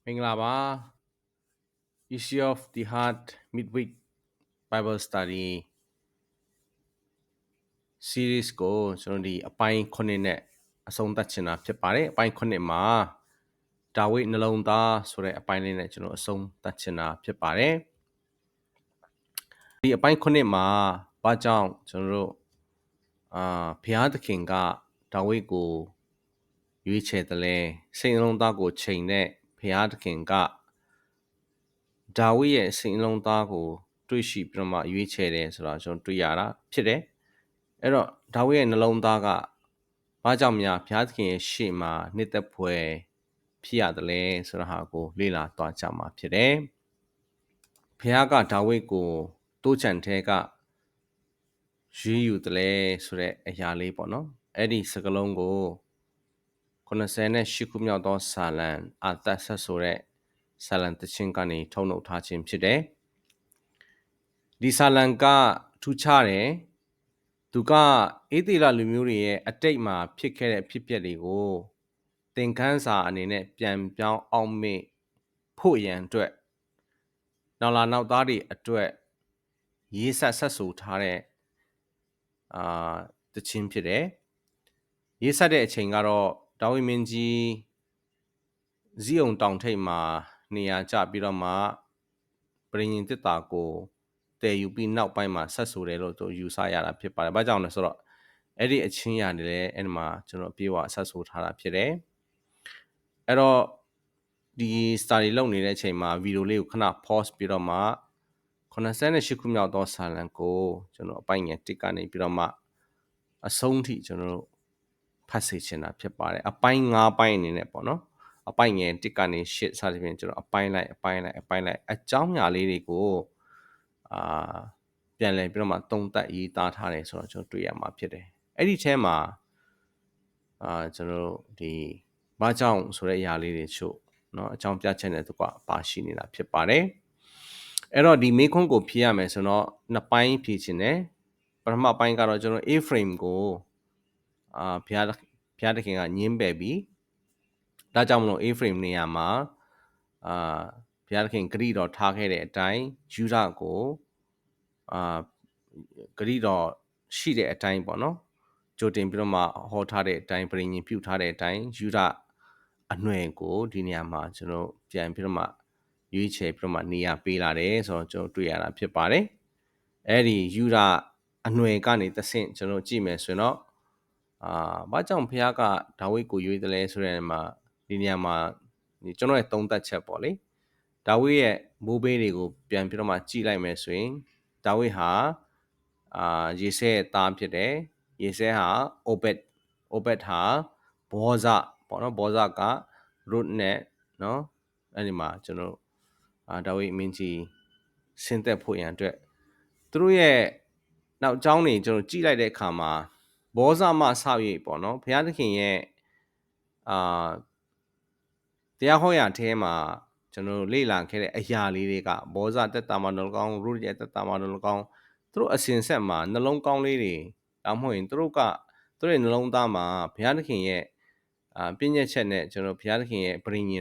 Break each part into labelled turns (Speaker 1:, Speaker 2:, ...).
Speaker 1: Minglaba Issue of the Heart Midweek Bible Study Series ကိုကျွန်တော်ဒီအပိုင်း9နဲ့အဆုံးသတ်ချင်တာဖြစ်ပါတယ်အပိုင်း9မှာဒါဝိဒ်နှလုံးသားဆိုတဲ့အပိုင်းလေးနဲ့ကျွန်တော်အဆုံးသတ်ချင်တာဖြစ်ပါတယ်ဒီအပိုင်း9မှာဘာကြောင့်ကျွန်တော်တို့ဘုရားသခင်ကဒါဝိဒ်ကိုရွေးချယ်တယ်လဲစိတ်နှလုံးသားကိုချိန်တဲ့ဘုရားသခင်ကဒါဝိဒ်ရဲ့စိတ်နှလုံးသားကိုတွေ့ရှိပြီးတော့မှရွေးချယ်တယ်ဆိုတာကျွန်တော်တွေ့ရတာဖြစ်တယ်အဲ့တော့ဒါဝိဒ်ရဲ့နှလုံးသားကဘာကြောင့်များဘုရားသခင်ရဲ့ရှေ့မှာနှစ်သက်ဖွယ်ဖြစ်ရတယ်လဲဆိုတာဟာကိုလေ့လာသွားကြမှာဖြစ်တယ်ဘုရားကဒါဝိဒ်ကိုတိုးချန်ထဲကရွေးယူတယ်လဲဆိုတဲ့အရာလေးပေါ့နော်အဲ့ဒီစကားလုံးကို98ခုမြောက်သောစာလံအာသက်ဆက်ဆိုတဲ့စာလံတခြင်းကနေထုတ်နှုတ်ထားခြင်းဖြစ်တယ်ဒီစာလံကထူးခြားတယ်သူကအေသေလလူမျိုးတွေရဲ့အတိတ်မှာဖြစ်ခဲ့တဲ့ဖြစ်ပျက်တွေကိုသင်ခန်းစာအနေနဲ့ပြန်ပြောင်းအောင်မေ့ဖို့ရန်အတွက်နောက်လာနောက်သားတွေအတွက်ရေးဆက်ဆိုထားတဲ့တခြင်းဖြစ်တယ်ရေးဆက်တဲ့အချိန်ကတော့ဒါဝိမင်းကြီးဇီးအောင်တောင်ထိပ်မှာနေရာကျပြီးတော့မှပရိညင်တစ်တာကိုတည်ယူပြီးနောက်ပိုင်းမှာဆက်ဆိုတယ်လို့သူယူဆရတာဖြစ်ပါတယ်။ဘာကြောင့်လဲဆိုတော့အဲ့ဒီအချင်းရာနေလဲအဲ့ဒီမှာကျွန်တော်ပြေဝဆက်ဆိုထားတာဖြစ်တယ်။အဲ့တော့ဒီ study လုပ်နေတဲ့အချိန်မှာဗီဒီယိုလေးကိုခဏ pause ပြီးတော့မှ98ခုမြောက်သောစာလံကိုကျွန်တော်အပိုင်းငယ်1ကနေပြီးတော့မှအဆုံးထိကျွန်တော်ဖတ်စေချင်တာဖြစ်ပါတယ်။အပိုင်း9ပိုင်းအနေနဲ့ပေါ့နော်။အပိုင်းငယ်1ကနေ8စသဖြင့်ကျွန်တော်အပိုင်းလိုက်အကြောင်းအရာလေးတွေကိုပြန်လည်ပြီးတော့မှသုံးသပ်ရေးသားထားတယ်ဆိုတော့ကျွန်တော်တွေ့ရမှာဖြစ်တယ်အဲ့ဒီထဲမှာကျွန်တော်ဒီဘာကြောင့်ဆိုတဲ့အရာလေးတွေချို့เนาะအကြောင်းပြချက်နဲ့တကွပါရှိနေတာဖြစ်ပါတယ်အဲ့တော့ဒီမေးခွန်းကိုဖြေရမယ်ဆိုတော့နှစ်ပိုင်းဖြေချင်တယ်ပထမပိုင်းကတော့ကျွန်တော် A-frame ကိုဘုရားသခင်ကညှင်းပယ်ပြီးဒါကြောင့်မလို့ A-frame နေရာမှာဘုရားသခင်ဂရိတော်ထားခဲ့တဲ့အတိုင်းယူဒကိုဂရိတော်ရှိတဲ့အတိုင်းပေါ့နော်ကြိုတင်ပြီးတော့မှဟောထားတဲ့အတိုင်းပြင်ရင်ပြုထားတဲ့အတိုင်းယူဒအနှွယ်ကိုဒီနေရာမှာကျွန်တော်ပြန်ပြီးတော့မှရွေးချယ်ပြီးတော့မှနေရာပေးလာတယ်ဆိုတော့ကျွန်တော်တွေ့ရတာဖြစ်ပါတယ်အဲ့ဒီယူဒအနှွယ်ကနေတဆင့်ကျွန်တော်ကြည့်မယ်ဆိုရင်တော့ဘာကြောင့်ဘုရားကဒါဝိဒ်ကိုရွေးတယ်လဲဆိုတဲ့မှာဒီနေရာမှာကျွန်တော်ရဲ့သုံးသပ်ချက်ပေါ့လေဒါဝိဒ်ရဲ့မိုးဘေးတွေကိုပြန်ပြီးတော့မှကြည့်လိုက်မယ်ဆိုရင်ဒါဝိဒ်ဟာယေဆဲရဲ့သားဖြစ်တယ်ယေဆဲဟာအိုဘက်ဟာဘောဇပေါ့နော်ဘောဇကရုတ်နဲ့နော်အဲ့ဒီမှာကျွန်တော်ဒါဝိဒ်မင်းကြီးဆင်းသက်ဖို့ရန်အတွက်သူတို့ရဲ့နောက်အကြောင်းတွေကျွန်တော်ကြည့်လိုက်တဲ့အခါမှာဘောဇမှဆောက်ရိပ်ပေါ့နော်ဘုရားသခင်ရဲ့တရားဟောရာထဲမှာကျွန်တော်လေ့လာခဲ့တဲ့အရာလေးတွေကဘောဇတက်တာမှာနှလုံးကောင်းရုတ်ရဲ့တက်တာမှာနှလုံးကောင်းသူတို့အစဉ်ဆက်မှာနှလုံးကောင်းလေးတွေဒါမှမဟုတ်ရင်သူတို့ရဲ့နှလုံးသားမှာဘုရားသခင်ရဲ့ပြည့်ညက်ချက်နဲ့ကျွန်တော်ဘုရားသခင်ရဲ့ပရိည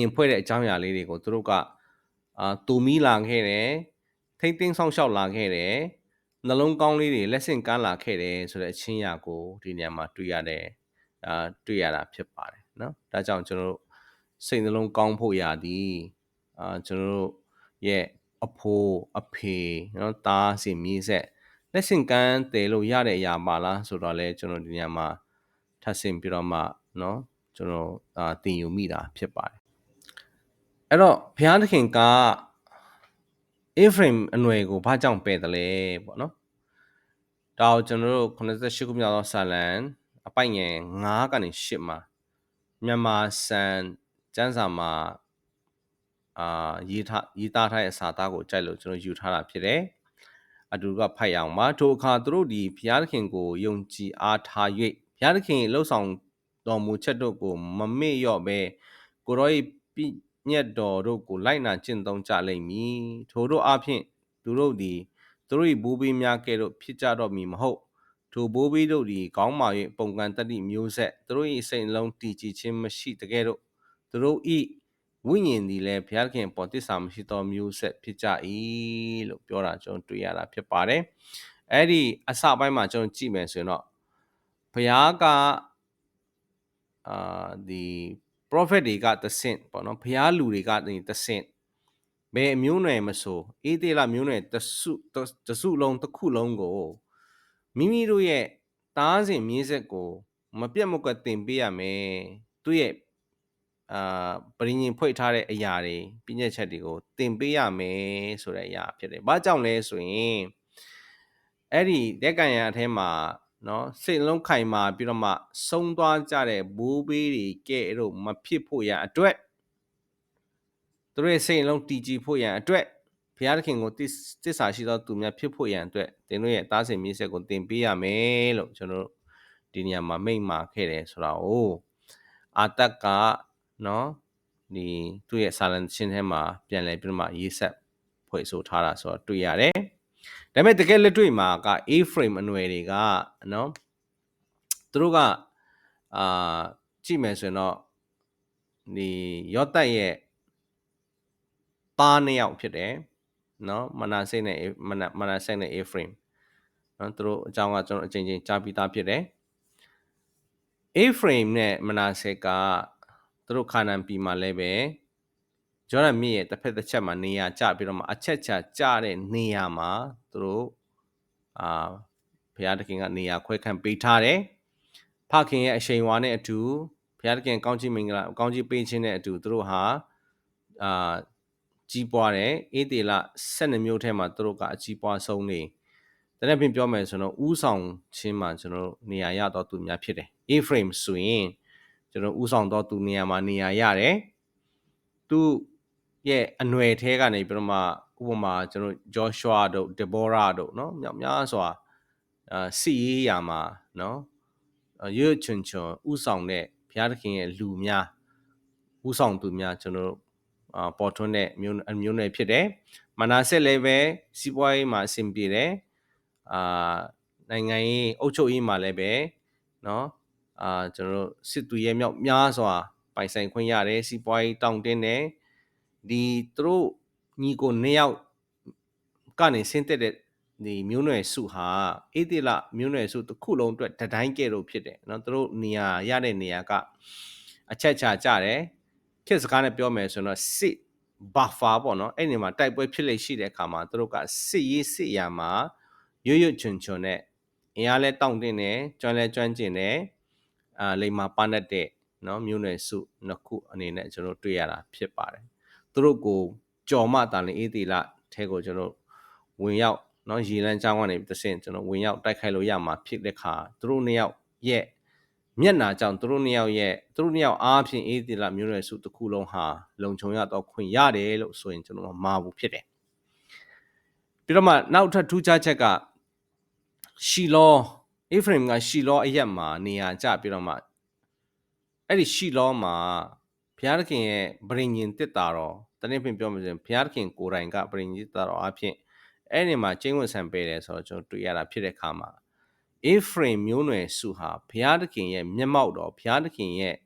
Speaker 1: င်ဖွဲ့တဲ့အကြောင်းအရာလေးတွေကိုသူတို့ကတူမီလာခဲ့တယ်ထိမ့်သိမ်းဆောင်ရှောက်လာခဲ့တယ်နှလုံးကောင်းလေးတွေလက်ဆင့်ကမ်းလာခဲ့တယ်ဆိုတဲ့အချင်းရာကိုဒီနေရာမှာတွေ့ရတယ်တွေ့ရတာဖြစ်ပါတယ်နော်ဒါကြောင့်ကျွန်တော်တို့စိတ်နှလုံးကောင်းဖို့ရာဒီကျွန်တော်တို့ရဲ့အဖိုးအဖေနော်သားစီမြေးဆက်လက်ဆင့်ကမ်းတယ်လို့ရတဲ့အရာပါလားဆိုတော့လဲကျွန်တော်ဒီနေရာမှာထပ်ဆင့်ပြီးတော့မှနော်ကျွန်တော်သင်ယူမိတာဖြစ်ပါတယ်အဲ့တော့ဘုရားသခင်က A-frame အနွယ်ကိုဘာကြောင့်ပယ်တယ်လဲပေါ့နော်ဒါကိုကျွန်တော်တို့98ခုမြောက်သောစာလံအပိုက်ငယ်9ကနေ10မှာမြန်မာစံကျမ်းစာမှာရေးသားထားတဲ့စာသားကိုကြိုက်လို့ကျွန်တော်ယူထားတာဖြစ်တယ်အတူကဖတ်ရအောင်ပါထိုအခါသူတို့ဒီဘုရားသခင်ကိုယုံကြည်အားထား၍ဘုရားသခင်လှုပ်ဆောင်တော်မူချက်တို့ကိုမမေ့လျော့ပဲကိုရော၏ပြည့်ညက်တော်တို့ကိုလိုက်နာကျင့်သုံးကြလိမ့်မည်ထိုတို့အဖြစ်သူတို့သည်သူတို့၏ဘိုးဘေးများကဲ့သို့ဖြစ်ကြတော့မည်မဟုတ်ထိုဘိုးဘေးတို့သည်ကောင်းမာ၍ပုံကန်တတိမျိုးဆက်သူတို့၏စိတ်နှလုံးတည်ကြည်ခြင်းမရှိတကယ်တော့သူ သူတို့ဤဝိညာဉ်ဒီလည်းဘုရားသခင်ပေါ်တစ္ဆာမရှိသောမျိုးဆက်ဖြစ်ကြ၏လို့ပြောတာကျွန်တော်တွေ့ရတာဖြစ်ပါတယ်အဲ့ဒီအစပိုင်းမှာကျွန်တော်ကြည့်မယ်ဆိုရင်တော့ဘုရားကဒီ prophet တွေကတဆင့်ပေါ့နော်ဘုရားလူတွေကတဆင့်ဘယ်အမျိုးနွယ်မဆိုအေးသေးလားမျိုးနွယ်တစုလုံးတစ်ခုလုံးကိုမိမိတို့ရဲ့သားစဉ်မြေးဆက်ကိုမပြတ်မကွက်တင်ပေးရမယ်သူရဲ့ပရိညင်ဖွင့်ထားတဲ့အရာတွေပြည့်ညက်ချက်တွေကိုတင်ပေးရမယ်ဆိုတဲ့အရာဖြစ်တယ်။ဘာကြောင့်လဲဆိုရင်အဲ့ဒီလက်ကန်ရအထဲမှာနော်စိတ်လုံးခိုင်မာပြီးတော့မှဆုံးသွားကြတဲ့ဘိုးဘေးတွေကဲ့တော့မဖြစ်ဖို့ရန်အတွက်သူတို့ရဲ့စိတ်လုံးတည်ကြည်ဖို့ရန်အတွက်ဘုရားသခင်ကိုတစ္ဆာရှိသောသူများဖြစ်ဖို့ရန်အတွက်သင်တို့ရဲ့သားစဉ်မြေးဆက်ကိုတင်ပေးရမယ်လို့ကျွန်တော်ဒီနေရာမှာမိန့်မာခဲ့တယ်ဆိုတာကိုအာတက်ကနော်ဒီသူ့ရဲ့စာလံချင်းထဲမှာပြန်လဲပြီးတော့မှရေးဆက်ဖွဲ့ဆိုထားတာဆိုတော့တွေ့ရတယ်ဒါပေမဲ့တကယ်လက်တွေ့မှာက A-frame အနွယ်တွေကနော်သူတို့ကကြည့်မယ်ဆိုရင်တော့ဒီယောသတ်ရဲ့သားနှစ်ယောက်ဖြစ်တယ်နော်မနာစိတ်နဲ့ A-frame နော်သူတို့အကြောင်းကကျွန်တော်အချိန်ချင်းကြားပြီးသားဖြစ်တယ်A-frame နဲ့မနာစိတ်ကသူတို့ခါနန်ပြည်မှာလည်းပဲဂျော်ဒန်မြစ်ရဲ့တစ်ဖက်တစ်ချက်မှာနေရာကျပြီးတော့မှအချက်ချာကျတဲ့နေရာမှာသူတို့ဘုရားသခင်ကနေရာခွဲခန့်ပေးထားတယ်ဖခင်ရဲ့အရှိန်အဝါနဲ့အတူဘုရားသခင်ကောင်းချီးမင်္ဂလာကောင်းချီးပေးခြင်းနဲ့အတူသူတို့ဟာကြီးပွားတယ်အေးတေလ12မျိုးထဲမှာသူတို့ကအကြီးပွားဆုံးနေတနေ့ပြင်ပြောမယ်ဆိုတော့ဥဆောင်ချင်းမှာကျွန်တော်နေရာရတော့သူများဖြစ်တယ် A-frame ဆိုရင်ကျွန်တော်ဥဆောင်တော့သူနေရာမှာနေရာရတယ်သူရဲ့အနွယ်ထဲကနေပြီးတော့မှဥပမာကျွန်တော် Joshua တို့ Deborah တို့เนาะမြောက်များစွာစီရေးရာမှာเนาะရွတ်ချွန်ချွန်ဥဆောင်တဲ့ဘုရားသခင်ရဲ့လူများဥဆောင်သူများကျွန်တော်ပေါ်ထွန်းတဲ့မျိုးနယ်ဖြစ်တယ်မနာဆက်လည်းပဲစီးပွားရေးမှာအဆင်ပြေတယ်နိုင်ငံရေးအုပ်ချုပ်ရေးမှာလည်းပဲเนาะကျွန်တော်စစ်သူရဲမြောက်များစွာပိုင်ဆိုင်ခွင့်ရတယ်စီးပွားရေးတောင်းတင်းတယ်ဒီသူတို့ညီကိုနှစ်ယောက်ကနေဆင်းသက်တဲ့ဒီမျိုးနွယ်စုဟာအေးတိလမျိုးနွယ်စုတစ်ခုလုံးအတွက်တတိုင်းကဲ့သို့ဖြစ်တယ်เนาะသူတို့နေရာရတဲ့နေရာကအချက်ချာကြတယ်ခေတ်စကားနဲ့ပြောမယ်ဆိုတော့စစ် buffer ပေါ့เนาะအဲ့ဒီမှာတိုက်ပွဲဖြစ်လေရှိတဲ့အခါမှာသူတို့ကစစ်ရေးစစ်ရာမှာရွတ်ချွန်ချွန်နဲ့အင်အားလဲတောင့်တင်းတယ်ကျွမ်းလဲကျွမ်းကျင်တယ်လိမ္မာပါနဲ့တဲ့เนาะမျိုးနွယ်စုနှစ်ခုအနေနဲ့ကျွန်တော်တွေ့ရတာဖြစ်ပါတယ်သူတို့ကိုကြော်မတာလည်းအေးတိလထဲကိုကျွန်တော်ဝင်ရောက်เนาะရေလန်းချောင်းကနေတစ်ဆင့်ကျွန်တော်ဝင်ရောက်တိုက်ခိုက်လို့ရမှာဖြစ်တဲ့ခါသူတို့နှစ်ယောက်ရဲ့မျက်နာကြောင့်သူတို့နှစ်ယောက်အားဖြင့်အေးတိလမျိုးနွယ်စုတစ်ခုလုံးဟာလုံခြုံရတော့ခွင့်ရတယ်လို့ဆိုရင်ကျွန်တော်မှာဘူးဖြစ်တယ်ပြီးတော့မှနောက်ထပ်ထူးခြားချက်ကရှီလောA-frame ကရှီလောအရက်မှာနေရာကျပြီးတော့မှအဲ့ဒီရှီလောမှာဘုရားသခင်ရဲ့ဗြိဉ္ဉ်တစ်တာတော်တနေ့ပြင်ပြောမှဆိုရင်ဘုရားသခင်ကိုယ်တိုင်ကဗြိဉ္ဉ်တစ်တာတော်အဖြစ်အဲ့ဒီမှာကျင့်ဝတ်ဆံပေးတယ်ဆိုတော့ကျွန်တော်တွေ့ရတာဖြစ်တဲ့အခါမှာ A-frame မျိုးနွယ်စုဟာဘုရားသခင်ရဲ့မျက်မှောက်တော်ဘုရားသခင်ရဲ့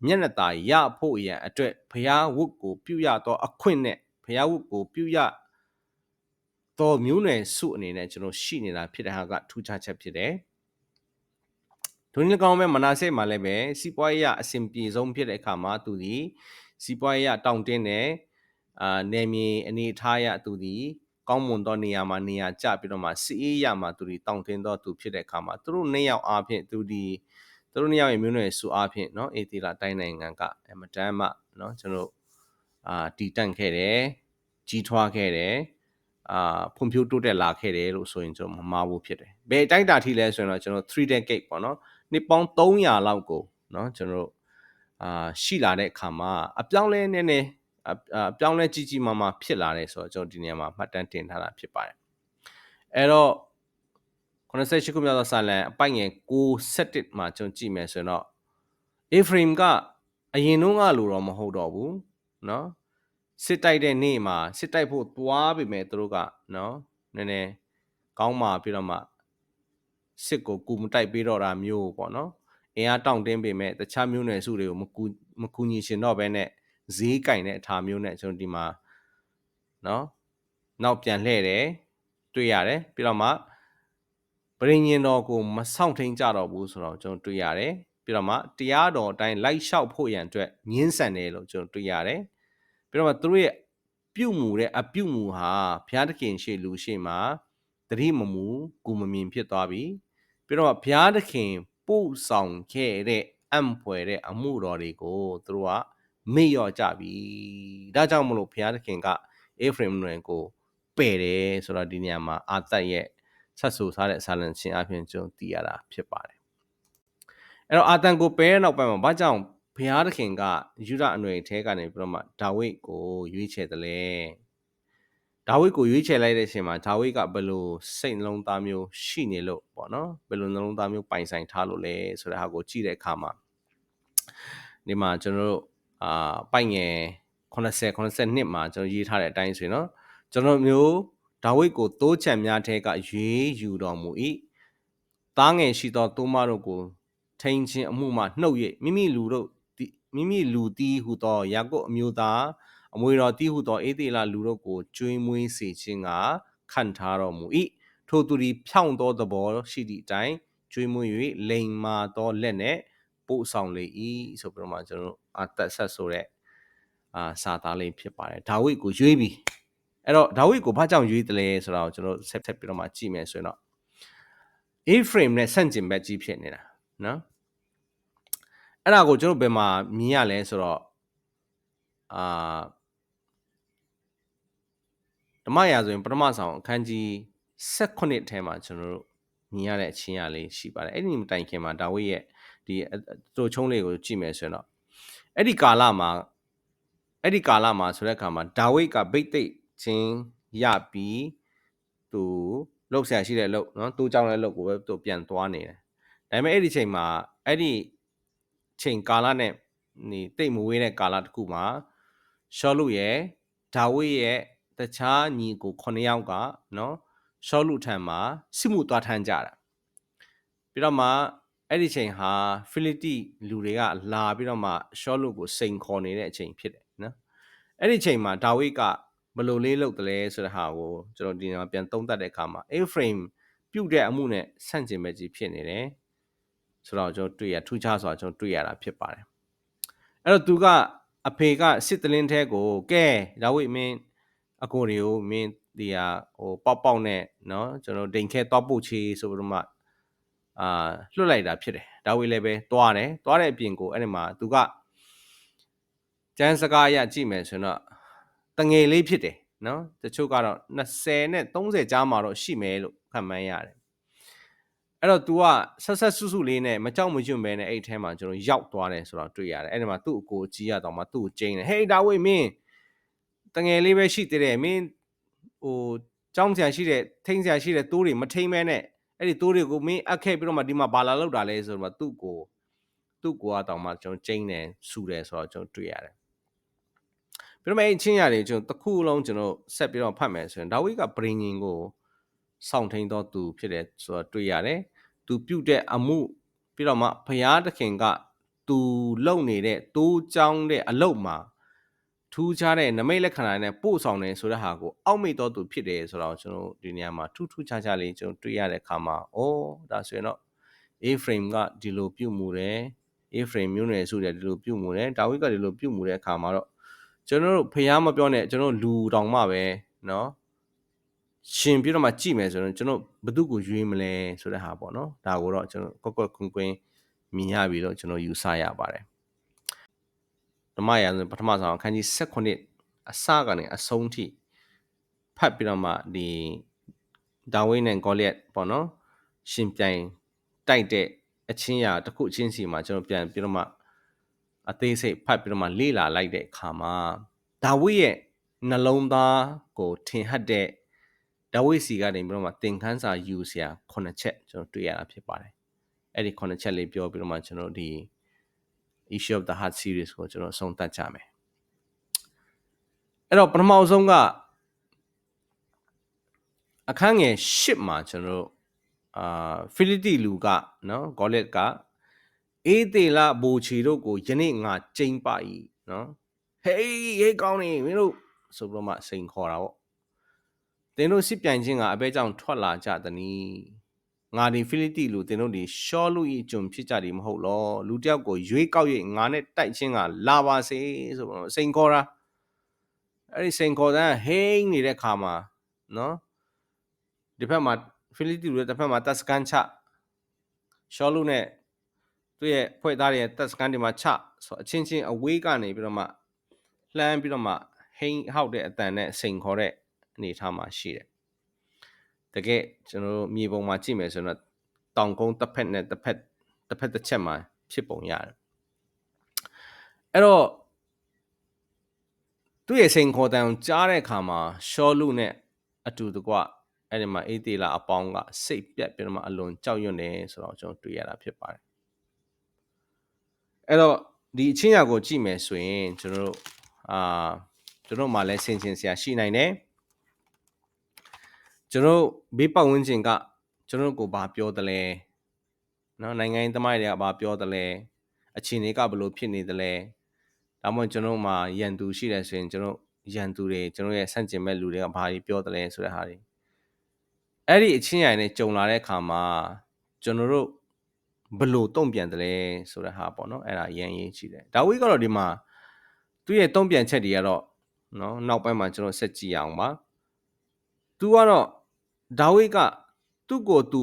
Speaker 1: မျက်နှာသာရဖို့ရန်အတွက်ဘုရားဝတ်ကိုပြုရတော့အခွင့်နဲ့ဘုရားဝတ်ကိုပြုရတော့မျိုးနွယ်စုအနေနဲ့ကျွန်တော်ရှိနေတာဖြစ်တဲ့ဟာကထူးခြားချက်ဖြစ်တယ်ဒုညကောင်းမဲ့မနာစိတ်မှာလည်းပဲစီးပွားရေးအဆင်ပြေဆုံးဖြစ်တဲ့အခါမှာသူဒီစီးပွားရေးတောင့်တင်းတယ်နယ်မြေအနေထားရသူဒီကောင်းမွန်သောနေရာမှာနေရာကျပြီးတော့မှစီးအေးရမှာသူဒီတောင့်တင်းသောသူဖြစ်တဲ့အခါမှာသူတို့နှစ်ယောက်အားဖြင့်သူတို့နှစ်ယောက်ရဲ့မျိုးနွယ်စုအားဖြင့်เนาะအေတီလာတိုင်းနိုင်ငံကအမတန်မှเนาะကျွန်တော်တည်တံ့ခဲ့တယ်ကြီးထွားခဲ့တယ်ဖွံ့ဖြိုးတိုးတက်လာခဲ့တယ်လို့ဆိုရင်ကျွန်တော်မမှားဘူးဖြစ်တယ်ဘယ်တိုက်တာထိလဲဆိုရင်တော့ကျွန်တော်3 decade ပေါ့နော်နှစ်ပေါင်း300လောက်ကိုเนาะကျွန်တော်ရှိလာတဲ့အခါမှာအပြောင်းလဲနည်းနည်းအပြောင်းလဲကြီးမားမားဖြစ်လာတယ်ဆိုတော့ကျွန်တော်ဒီနေရာမှာမှတ်တမ်းတင်ထားတာဖြစ်ပါတယ်အဲ့တော့88ခုမြောက်သောစာလံအပိုက်ငယ်6:7မှာကျွန်တော်ကြည့်မယ်ဆိုရင်တော့ A-frame ကအရင်တုန်းကလိုတော့မဟုတ်တော့ဘူးเนาะစစ်တိုက်တဲ့နေ့မှာစစ်တိုက်ဖို့သွားပြီမဲ့သူတို့ကเนาะနည်းနည်းကောင်းมาပြီးတော့မှစစ်ကိုကူမတိုက်ပေးတော့တာမျိုးပေါ့เนาะအင်အားတောင့်တင်းပေမဲ့တခြားမျိုးနွယ်စုတွေကို မကူညီရှင်တော့ဘဲနဲ့ဈေးကင်တဲ့အထာမျိုးနဲ့ကျွန်တော်ဒီမှာနော်နောက်ပြန်လှည့်တယ်တွေ့ရတယ်ပြီးတော့မှပရိညင်တော်ကိုမဆောင်ထိန်ကြတော့ဘူးဆိုတော့ကျွန်တော်တွေ့ရတယ်ပြီးတော့မှတရားတော်အတိုင်းလိုက်လျှောက်ဖို့ရန်အတွက်ညှင်းဆန်တယ်လို့ကျွန်တော်တွေ့ရတယ်ပြီးတော့မှသူတို့ရဲ့ပြုမှုတဲ့အပြုမှုဟာဘုရားသခင်ရှေ့လူရှေ့မှာတတိမမူကိုမမြင်ဖြစ်သွားပြီပြီးတော့ဘုရားသခင်ပို့ဆောင်ခဲ့တဲ့အံ့ဖွယ်တဲ့အမှုတော်တွေကိုသူတို့ကမေ့လျော့ကြပြီဒါကြောင့်မလို့ဘုရားသခင်ကအေဖရင်နွယ်ကိုပယ်တယ်ဆိုတော့ဒီနေရာမှာအာသတ်ရဲ့ဆက်ဆူထားတဲ့ဆာလန်ချင်းအပြင်ကျွန်တော်သိရတာဖြစ်ပါတယ်အဲ့တော့အာသန်ကိုပယ်တဲ့နောက်ပိုင်းမှာဘာကြောင့်ဘုရားသခင်ကယူဒအနွယ်ထဲကနေပြီးတော့မှဒါဝိဒ်ကိုရွေးချယ်တယ်လဲဒါဝိဒ်ကိုရွေးချယ်လိုက်တဲ့အချိန်မှာဒါဝိဒ်ကဘယ်လိုစိတ်နှလုံးသားမျိုးရှိနေလို့ပေါ့နော်ဘယ်လိုနှလုံးသားမျိုးပိုင်ဆိုင်ထားလို့လဲဆိုတဲ့ဟာကိုကြည့်တဲ့အခါမှာဒီမှာကျွန်တော်တို့ပိုက်ငယ်80မှာကျွန်တော်ရေးထားတဲ့အတိုင်းဆိုရင်နော်ကျွန်တော်မျိုးဒါဝိဒ်ကိုတိုးချံများထဲကရွေးယူတော်မူ၏သားငယ်ရှိသောတိုးမတို့ကိုထိန်ခြင်းအမှုမှနှုတ်၍မိမိလူတီးဟုသောယာကုပ်အမျိုးသားအမွေတော်တီးဟုသောအေသေလလူတို့ကိုကျွေးမွေးစေခြင်းကခံထားတော်မူ၏ထိုသူသည်ဖြောင့်သောသဘောရှိသည့်အတိုင်းကျွေးမွေး၍လိမ်မာသောလက်နဲ့ပို့ဆောင်လေ၏ဆိုပြီးတော့မှကျွန်တော်အသက်ဆက်ဆိုတဲ့စာသားလေးဖြစ်ပါတယ်ဒါဝိဒ်ကိုရွေးပြီးအဲ့တော့ဒါဝိဒ်ကိုဘာကြောင့်ရွေးတယ်လဲဆိုတော့ကျွန်တော်ဆက်ပြီးတော့မှကြည့်မယ်ဆိုရင်တော့အေဖရင်နဲ့ဆန့်ကျင်ဘက်ကြီးဖြစ်နေတာနော်အဲ့ဒါကိုကျွန်တော်ဘယ်မှာမြင်ရလဲဆိုတော့ဓမ္မရာဆိုရင်ပထမဆောင်အခန်းကြီး18ထဲမှာကျွန်တော်တို့မြင်ရတဲ့အချင်းအရာလေးရှိပါတယ်အဲ့ဒီမတိုင်ခင်မှာဒါဝိဒ်ရဲ့ဒီတိုချုံးလေးကိုကြည့်မယ်ဆိုရင်တော့အဲ့ဒီကာလမှာဆိုတဲ့အခါမှာဒါဝိဒ်ကဗိတ်သိက်ချင်းရပြီးသူလှုပ်ရှားရှိတဲ့လှုပ်နော်သူ့ကြောင့်လည်းလှုပ်ကိုပဲသူပြန်သွားနေတယ်ဒါပေမဲ့အဲ့ဒီချိန်မှာအဲ့ဒီချိန်ကာလနဲ့တိတ်မဝေးတဲ့ကာလတစ်ခုမှာရှောလုရဲ့ဒါဝိဒ်ရဲ့တခြားညီကို9ယောက်ကနော်ရှောလုထံမှာစစ်မှုသွားထမ်းကြတာပြီးတော့မှအဲ့ဒီချိန်ဟာဖိလိတိလူတွေကလာပြီးတော့မှရှောလုကိုစိန်ခေါ်နေတဲ့အချိန်ဖြစ်တယ်နော်အဲ့ဒီချိန်မှာဒါဝိဒ်ကဘယ်လိုလေးလုပ်တယ်လဲဆိုတဲ့ဟာကိုကျွန်တော်ဒီနေ့ပြန်သုံးသပ်တဲ့အခါမှာအေဖရင်ပြုတ်တဲ့အမှုနဲ့ဆန့်ကျင်ဘက်ကြီးဖြစ်နေတယ်ဆိုတော့ကျွန်တော်တွေ့ရထူးခြားစွာကျွန်တော်တွေ့ရတာဖြစ်ပါတယ်အဲ့တော့သူကအဖေကစစ်တလင်းထဲကိုကဲဒါဝိဒ်မင်းအကိုတွေကိုမင်းဒီဟာပေါက်နဲ့နော်ကျွန်တော်ဒိန်ခဲသွားပို့ချေဆိုပြီးတော့မှလွတ်လိုက်တာဖြစ်တယ်ဒါဝိဒ်လည်းပဲသွားတဲ့အပြင်ကိုအဲ့ဒီမှာသူကကျန်းစကားရကြည့်မယ်ဆိုတော့တငယ်လေးဖြစ်တယ်နော်တချို့ကတော့20နဲ့30ကြားမှာတော့ရှိမယ်လို့ခန့်မှန်းရတယ်အဲ့တော့ तू ကဆက်စုလေးနဲ့မကြောက်မရွံ့ပဲနဲ့အဲ့ထဲမှာကျွန်တော်ရောက်သွားတယ်ဆိုတော့တွေ့ရတယ်အဲ့ဒီမှာသူ့အကိုကြီးရတော့မှသူ့ကိုကျင်းတယ်ဟေးဒါဝိဒ်မင်းတငယ်လေးပဲရှိသေးတယ်မင်းကြောင်းဆရာရှိတဲ့ထိန်းဆရာရှိတဲ့တိုးတွေမထိန်းမဲနဲ့အဲ့ဒီတိုးတွေကိုမင်းအပ်ခဲ့ပြီးတော့မှဒီမှာဘာလာလောက်တာလဲဆိုတော့သူ့ကိုကတော့မှကျွန်တော်ကျင်းတယ်ဆူတယ်ဆိုတော့ကျွန်တော်တွေ့ရတယ်ပြီးတော့အဲ့ချင်းရတယ်ကျွန်တော်တစ်ခုလုံးကျွန်တော်ဆက်ပြီးတော့ဖတ်မယ်ဆိုရင်ဒါဝိဒ်ကပရိညင်ကိုစောင့်ထိန်တော့သူဖြစ်တယ်ဆိုတော့တွေ့ရတယ်သူပြုတ်တဲ့အမှုပြီးတော့မှဘုရားသခင်ကသူလုံနေတဲ့တိုးကြောင်းတဲ့အလုတ်မှာထူးခြားတဲ့နမိတ်လက္ခဏာနဲ့ပို့ဆောင်တယ်ဆိုတဲ့ဟာကိုအောက်မေ့တော့သူဖြစ်တယ်ဆိုတော့ကျွန်တော်ဒီနေရာမှာထူးခြားလေးကျွန်တော်တွေ့ရတဲ့အခါမှာဒါဆိုရင်တော့အေဖရင်ကဒီလိုပြုတ်မှုတယ်အေဖရင်မျိုးနွယ်စုတယ်ဒီလိုပြုတ်မှုတယ်ဒါဝိဒ်ကဒီလိုပြုတ်မှုတဲ့အခါမှာတော့ကျွန်တော်တို့ဖျားမပြောနဲ့ကျွန်တော်လူတောင်မှပဲเนาะရှင်ပြီးတော့မှကြည့်မယ်ဆိုတော့ကျွန်တော်ဘသူကိုရွေးမလဲဆိုတဲ့ဟာပေါ့เนาะဒါကိုတော့ကျွန်တော်ကွက်ကွင်းမြင်ရပြီတော့ကျွန်တော်ယူဆရပါတယ်ဓမ္မရာဇဝင်ပထမဆုံးအခန်းကြီး18အစကနေအဆုံးထိဖတ်ပြီးတော့မှဒီဒါဝိဒ်နဲ့ဂေါလိယတ်ပေါ့เนาะရှင်ပြိုင်တိုက်တဲ့အချင်းရာတစ်ခုချင်းစီမှာကျွန်တော်ပြန်ပြီးတော့မှအသေးစိတ်ဖတ်ပြီးတော့မှလေ့လာလိုက်တဲ့အခါမှာဒါဝိဒ်ရဲ့နှလုံးသားကိုထင်ဟပ်တဲ့ဒါဝိဒ်စီကနေပြီးတော့မှသင်ခန်းစာယူစရာ9ချက်ကျွန်တော်တွေ့ရတာဖြစ်ပါတယ်အဲ့ဒီ9ချက်လေးပြောပြီးတော့မှကျွန်တော်ဒီ Issue of the Heart series ကိုကျွန်တော်ဆုံးသတ်ကြမယ်အဲ့တော့ပထမဆုံးကအခန်းငယ်10မှာကျွန်တော်ဖိလိတိလူကနော်ဂေါလိယတ်က အေးသေးလာဘူချီတို့ကိုယနေ့ငါကျိမ့်ပါ၏နော်ဟေးကောင်းနေမင်းတို့ဆိုပြီးတော့မှစိန်ခေါ်တာပေါ့သင်တို့စစ်ပြိုင်ခြင်းကအဘဲကြောင့်ထွက်လာကြသနည်းငါဒီဖိလိတိလူသင်တို့ဒီရှောလူ၏ကျွန်ဖြစ်ကြတယ်မဟုတ်လောလူတယောက်ကိုရွေးကောက်၍ငါနဲ့တိုက်ခြင်းကလာပါစေဆိုပြီးတော့စိန်ခေါ်တာအဲ့ဒီစိန်ခေါ်တဲ့ဟိန်းနေတဲ့ခါမှာနော်ဒီဘက်မှာဖိလိတိလူရဲ့တစ်ဖက်မှာတပ်စကန်ချရှောလူနဲ့သူ့ရဲ့ဖွဲ့သားတွေရဲ့တပ်စကန်တွေမှာချဆိုအချင်းချင်းအဝေးကနေပြီးတော့မှလှမ်းပြီးတော့မှဟိန်းဟောက်တဲ့အတန်နဲ့စိန်ခေါ်တဲ့အနေအထားမှာရှိတယ်တကယ်ကျွန်တော်တို့မြေပုံမှာကြည့်မယ်ဆိုတော့တောင်ကုန်းတစ်ဖက်နဲ့တစ်ဖက်တစ်ချက်မှာဖြစ်ပုံရတယ်အဲ့တော့သူ့ရဲ့စိန်ခေါ်တန်ကြားတဲ့အခါမှာရှောလူနဲ့အတူတကွအဲ့ဒီမှာအေးသေးလာအပေါင်းကစိတ်ပြတ်ပြီးတော့မှအလွန်ကြောက်ရွံ့နေဆိုတော့ကျွန်တော်တွေ့ရတာဖြစ်ပါတယ်အဲ့တော့ဒီအချင်းရာကိုကြည့်မယ်ဆိုရင်ကျွန်တော်တို့မှလည်းဆင်ခြင်စရာရှိနိုင်တယ်ကျွန်တော်ဘေးပတ်ဝန်းကျင်ကကျွန်တော်ကိုဘာပြောတယ်လဲနော်နိုင်ငံရေးသမားတွေကဘာပြောတယ်လဲအခြေအနေကဘယ်လိုဖြစ်နေတယ်လဲဒါမှမဟုတ်ကျွန်တော်မှာရန်သူရှိတယ်ဆိုရင်ကျွန်တော်ရန်သူတွေကျွန်တော်ရဲ့ဆန့်ကျင်မဲ့လူတွေကဘာပြောတယ်လဲဆိုတဲ့ဟာတွေအဲ့ဒီအချင်းရိုင်နဲ့ကြုံလာတဲ့အခါမှာကျွန်တော်တို့ဘယ်လိုတုံ့ပြန်တယ်လဲဆိုတဲ့ဟာပေါ့နော်အဲ့ဒါရန်ရေးရှိတယ်ဒါဝိကတော့ဒီမှာသူ့ရဲ့တုံ့ပြန်ချက်တွေကတော့နော်နောက်ပိုင်းမှာကျွန်တော်ဆက်ကြည့်အောင်ပါသူကတော့ဒါဝိကသူ့ကိုသူ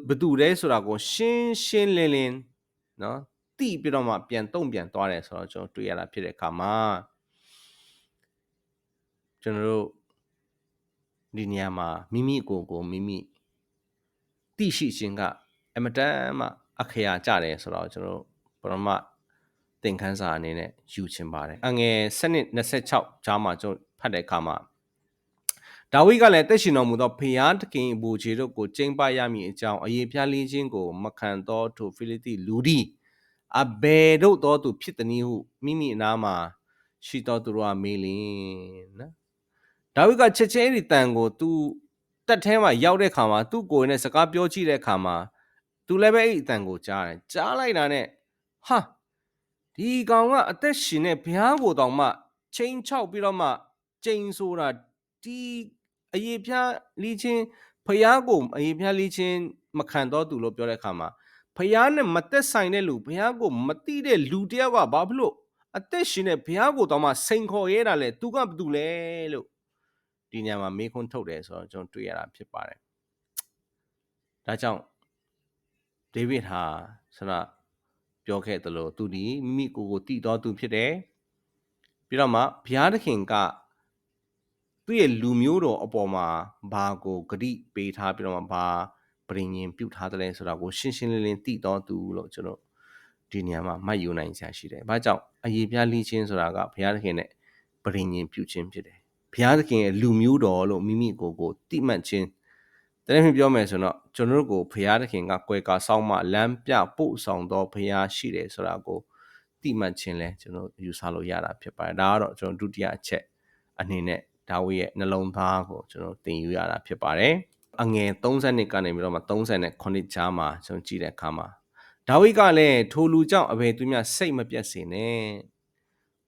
Speaker 1: ဘသူလဲဆိုတာကိုရှင်းလင်းနော်တိပြီးတော့မှပြန်တုံ့ပြန်သွားတယ်ဆိုတော့ကျွန်တော်တွေ့ရတာဖြစ်တဲ့အခါမှာကျွန်တော်တို့ဒီနေရာမှာမိမိကိုမိမိတိရှိခြင်းကအမတန်မှအခရာကြတယ်ဆိုတော့ကျွန်တော်ပရမသင်ခန်းစာအနေနဲ့ယူချင်ပါတယ်အငယ်7:26ကြားမှာကျွန်တော်ဖတ်တဲ့အခါမှာဒါဝိကလည်းတက်ရှင်တော်မူသောဖျားသခင်ဘူချေတို့ကိုကျိမ့်ပရမည်အကြောင်းအယေဖျားလေးခြင်းကိုမခံသောထိုဖိလိတိလူဒီအဘယ်တို့သောသူဖြစ်သည်နည်းဟုမိမိအနားမှာရှိတော်သူတို့ကမေးလင်နော်ဒါဝိကချက်ချင်းဒီတန်ကိုသူတက်ထဲမှာရောက်တဲ့ခါမှာသူ့ကိုယ်နဲ့စကားပြောကြည့်တဲ့ခါမှာသူလည်းပဲအဲ့အတန်ကိုကြားတယ်ကြားလိုက်တာနဲ့ဟာဒီကောင်ကအသက်ရှင်တဲ့ဘုရားကိုတောင်မှချိန်ချောက်ပြီးတော့မှကျိန်ဆိုတာဒီအယေဖျားလီချင်းဘုရားကိုအယေဖျားလီချင်းမခံတော့သူလို့ပြောတဲ့ခါမှာဘုရားနဲ့မသက်ဆိုင်တဲ့လူဘုရားကိုမသိတဲ့လူတယောက်ကဘာဖြစ်လို့အသက်ရှင်တဲ့ဘုရားကိုတောင်မှစိန်ခေါ်ရဲတာလဲသူကဘာတူလဲလို့ဒီညမှာမေးခွန်းထုတ်တယ်ဆိုတော့ကျွန်တော်တွေ့ရတာဖြစ်ပါတယ်ဒါကြောင့်ဒေးဗစ်ဟာဆရာပြောခဲ့သလိုသူဒီမိမိကိုတည်တော်သူဖြစ်တယ်ပြီးတော့မှဘုရားသခင်ကသူ့ရဲ့လူမျိုးတော်အပေါ်မှာဘာကိုဂတိပေးထားပြီးတော့မှဘာပြင်ရင်ပြုတ်ထားတယ်ဆိုတာကိုရှင်းရှင်းလင်းလင်းတည်တော်သူလို့ကျွန်တော်ဒီနေရာမှာမှတ်ယူနိုင်စရာရှိတယ်။ဘာကြောင့်အယေပြားလိချင်းဆိုတာကဘုရားသခင်နဲ့ပြင်ရင်ပြုတ်ခြင်းဖြစ်တယ်။ဘုရားသခင်ရဲ့လူမျိုးတော်လို့မိမိကိုတိမှတ်ခြင်းတကယ်ပြောမယ်ဆိုတော့ကျွန်တော်တို့ကိုဘုရားသခင်ကကွယ်ကာဆောင်းမှလမ်းပြပို့ဆောင်တော်ဘုရားရှိတယ်ဆိုတာကိုတိမှတ်ခြင်းလဲကျွန်တော်ယူဆလို့ရတာဖြစ်ပါတယ်ဒါကတော့ကျွန်တော်ဒုတိယအချက်အနေနဲ့ဒါဝိရဲ့နှလုံးသားကိုကျွန်တော်သင်ယူရတာဖြစ်ပါတယ်အငယ်32ကနေပြီးတော့မှ39ကြားမှာကျွန်တော်ကြည့်တဲ့အခါမှာဒါဝိကလည်းထိုလူကြောင့်အဘယ်သူမျှစိတ်မပြတ်စေနဲ့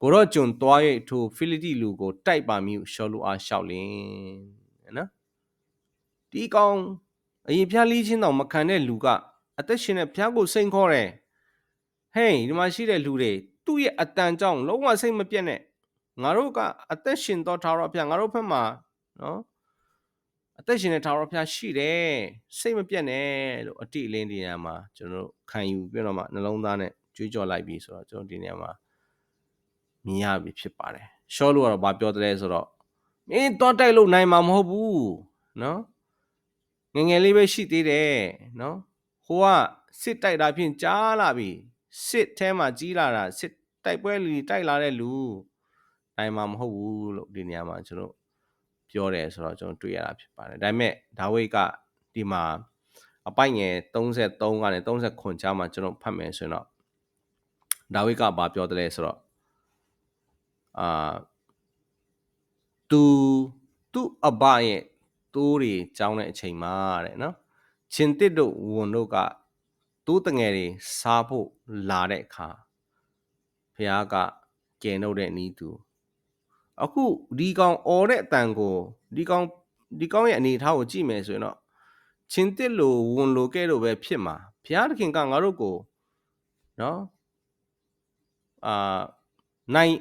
Speaker 1: ကိုတော့ကျွန်သွား၍ထိုဖိလိတိလူကိုတိုက်ပါမည်ရှောလူအားလျှောက်လင်နော်ဒီကောင်အရင်ဖျားလီးချင်းတောင်မခံတဲ့လူကအသက်ရှင်တဲ့ဖျားကိုစိန်ခေါ်တယ်ဟေးဒီမှာရှိတဲ့လူတွေသူ့ရဲ့အတန်ကြောင့်လုံးဝစိတ်မပြတ်နဲ့ငါတို့ကအသက်ရှင်သောထာဝရဘုရားငါတို့ဘက်မှာနော်အသက်ရှင်တဲ့ထာဝရဘုရားရှိတယ်စိတ်မပြတ်နဲ့လို့အတိအလင်းဒီနေရာမှာကျွန်တော်တို့ခံယူပြီးတော့မှနှလုံးသားနဲ့ကြွေးကြော်လိုက်ပြီးဆိုတော့ကျွန်တော်ဒီနေရာမှာမြင်ရပြီဖြစ်ပါတယ်ရှောလို့ကတော့ဘာပြောတယ်ဆိုတော့မင်းတော့တိုက်လို့နိုင်မှာမဟုတ်ဘူးနော်ငယ်လေးပဲရှိသေးတယ်နော်ဟိုကစစ်တိုက်တာဖြင့်ကြားလာပြီစစ်ထဲမှာကြီးလာတာစစ်တိုက်ပွဲလူတိုက်လာတဲ့လူနိုင်မှာမဟုတ်ဘူးလို့ဒီနေရာမှာကျွန်တော်ပြောတယ်ဆိုတော့ကျွန်တော်တွေ့ရတာဖြစ်ပါတယ်ဒါပေမဲ့ဒါဝိတ်ကဒီမှာအပိုက်ငယ်33ကနေ39ကြားမှာကျွန်တော်ဖတ်မယ်ဆိုရင်တော့ဒါဝိတ်ကဘာပြောတယ်လဲဆိုတော့သူ့အဘရဲ့တိုးတွေကြောင်းတဲ့အချိန်မှာတဲ့နော်ချင်းတစ်တို့ဝန်တို့က တိုးတငယ်တွေစားဖို့လာတဲ့အခါဖះကကယ်နှုတ်တဲ့နီးသူအခုဒီကောင်អော်တဲ့အတန်ကိုဒီကောင်ရဲ့အနေအထားကိုကြည့်မယ်ဆိုရင်တော့ချင်းတစ်လိုဝန်လိုကဲလို့ပဲဖြစ်မှာဖះသခင်ကငါတို့ကိုနော်နိုင်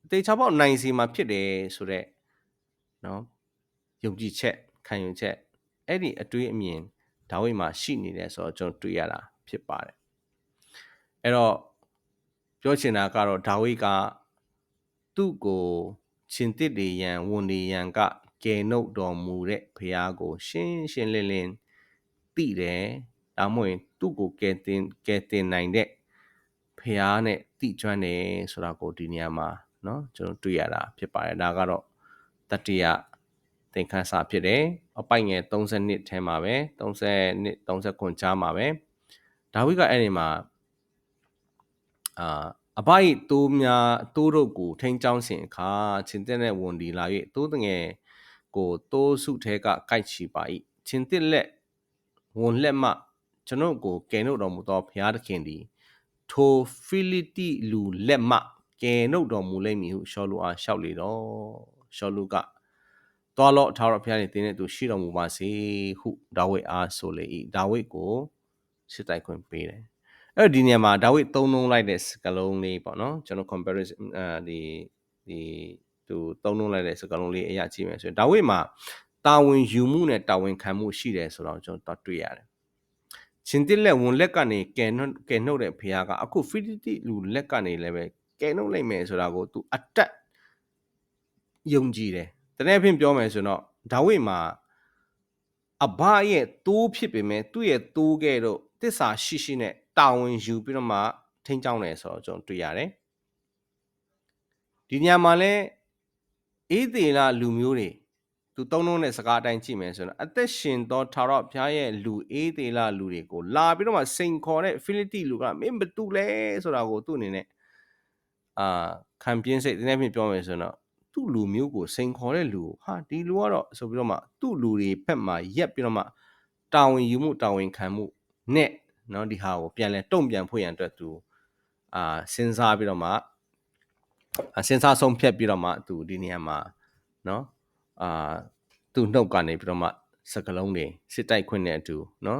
Speaker 1: တေချာပေါက်နိုင်စီမှာဖြစ်တယ်ဆိုတော့နော်ယုံကြည်ချက်ခံယူချက်အဲ့ဒီအတွေးအမြင်ဒါဝိဒ်မှာရှိနေတယ်ဆိုတော့ကျွန်တော်တွေ့ရတာဖြစ်ပါတယ်အဲ့တော့ပြောချင်တာကတော့ဒါဝိဒ်ကသူ့ကိုရှင်တစ်တွေရန်ဝန်တွေရန်ကကယ်နှုတ်တော်မူတဲ့ဘုရားကိုရှင်းရှင်းလင်းလင်းသိတယ်ဒါမှမဟုတ်သူ့ကိုကယ်တင်နိုင်တဲ့ဘုရားနဲ့သိကျွမ်းတယ်ဆိုတာကိုဒီနေရာမှာเนาะကျွန်တော်တွေ့ရတာဖြစ်ပါတယ်ဒါကတော့တတိယသင်ခန်းစာဖြစ်တယ်အပိုက်ငယ်32ထဲမှာပဲ32 39ကြားမှာပဲဒါဝိဒ်ကအဲ့ဒီမှာအဘိုက်တိုးများတိုးတို့ကိုထိန်းချောင်းစဉ်အခါချင်းတဲ့နဲ့ဝန်ဒီလာ၍တိုးတငယ်ကိုတိုးစုထဲကကိုက်ချီပါ၏ချင်းတဲ့လက်ဝန်လက်မှကျွန်ုပ်ကိုကယ်နှုတ်တော်မူသောဘုရားသခင်သည်ထိုဖိလိတိလူလက်မှကယ်နှုတ်တော်မူလိမ့်မည်ဟုရှောလူအားလျှောက်လေတော့ရှောလူကတော်လောထာဝရဘုရား၏တင်းနဲ့သူရှိတော်မူပါစေဟုဒါဝိဒ်အားဆိုလေ၏ဒါဝိဒ်ကိုစစ်တိုက်ခွင့်ပေးတယ်အဲ့ဒီနေရာမှာဒါဝိဒ်သုံးလုံးလိုက်တဲ့စကားလုံးလေးပေါ့နော်ကျွန်တော် comparison ဒီသူသုံးလုံးလိုက်တဲ့စကားလုံးလေးအရာကြည့်မယ်ဆိုရင်ဒါဝိဒ်မှာတာဝန်ယူမှုနဲ့တာဝန်ခံမှုရှိတယ်ဆိုတော့ကျွန်တော်တွေ့ရတယ်ရှင်တစ်လက်ဝန်လက်ကနေကယ်နှုတ်တဲ့ဖခင်ကအခုဖိလိတိလူလက်ကနေလည်းပဲကယ်နှုတ်လိုက်မယ်ဆိုတာကိုသူအတက်ယုံကြည်တယ်တကယ်ဖြင့်ပြောမယ်ဆိုတော့ဒါဝိဒ်မှာအဘရဲ့တိုးဖြစ်ပေမဲ့သူ့ရဲ့တိုးခဲ့တော့တစ္ဆာရှိနဲ့တာဝန်ယူပြီးတော့မှထိန်းချောင်းတယ်ဆိုတော့ကျွန်တော်တွေ့ရတယ်ဒီညမှာလဲအေးသေးလားလူမျိုးတွေသူသုံးလုံးတဲ့စကားအတိုင်းကြည့်မယ်ဆိုတော့အသက်ရှင်သောထာဝရဘုရားရဲ့လူအေးသေးလားလူတွေကိုလာပြီးတော့မှစိန်ခေါ်တဲ့ဖိလိတိလူကမင်းဘသူလဲဆိုတာကိုသူ့အနေနဲ့ခံပြင်းစိတ်ဒီနေ့ပြင်ပြောမယ်ဆိုတော့သူ့လူမျိုးကိုစိန်ခေါ်တဲ့လူဟာဒီလူကတော့ဆိုပြီးတော့မှသူ့လူတွေဖက်မှာရက်ပြီးတော့မှတာဝန်ယူမှုတာဝန်ခံမှုနဲ့เนาะဒီဟာကိုပြန်လဲတုံ့ပြန်ဖို့ရန်အတွက်သူစဉ်းစားပြီးတော့မှစဉ်းစားဆုံးဖြတ်ပြီးတော့မှသူဒီနေရာမှာเนาะသူနှုတ်ကနေပြီးတော့မှစကလုံးတွေစစ်တိုက်ခွင့်နဲ့အတူเนาะ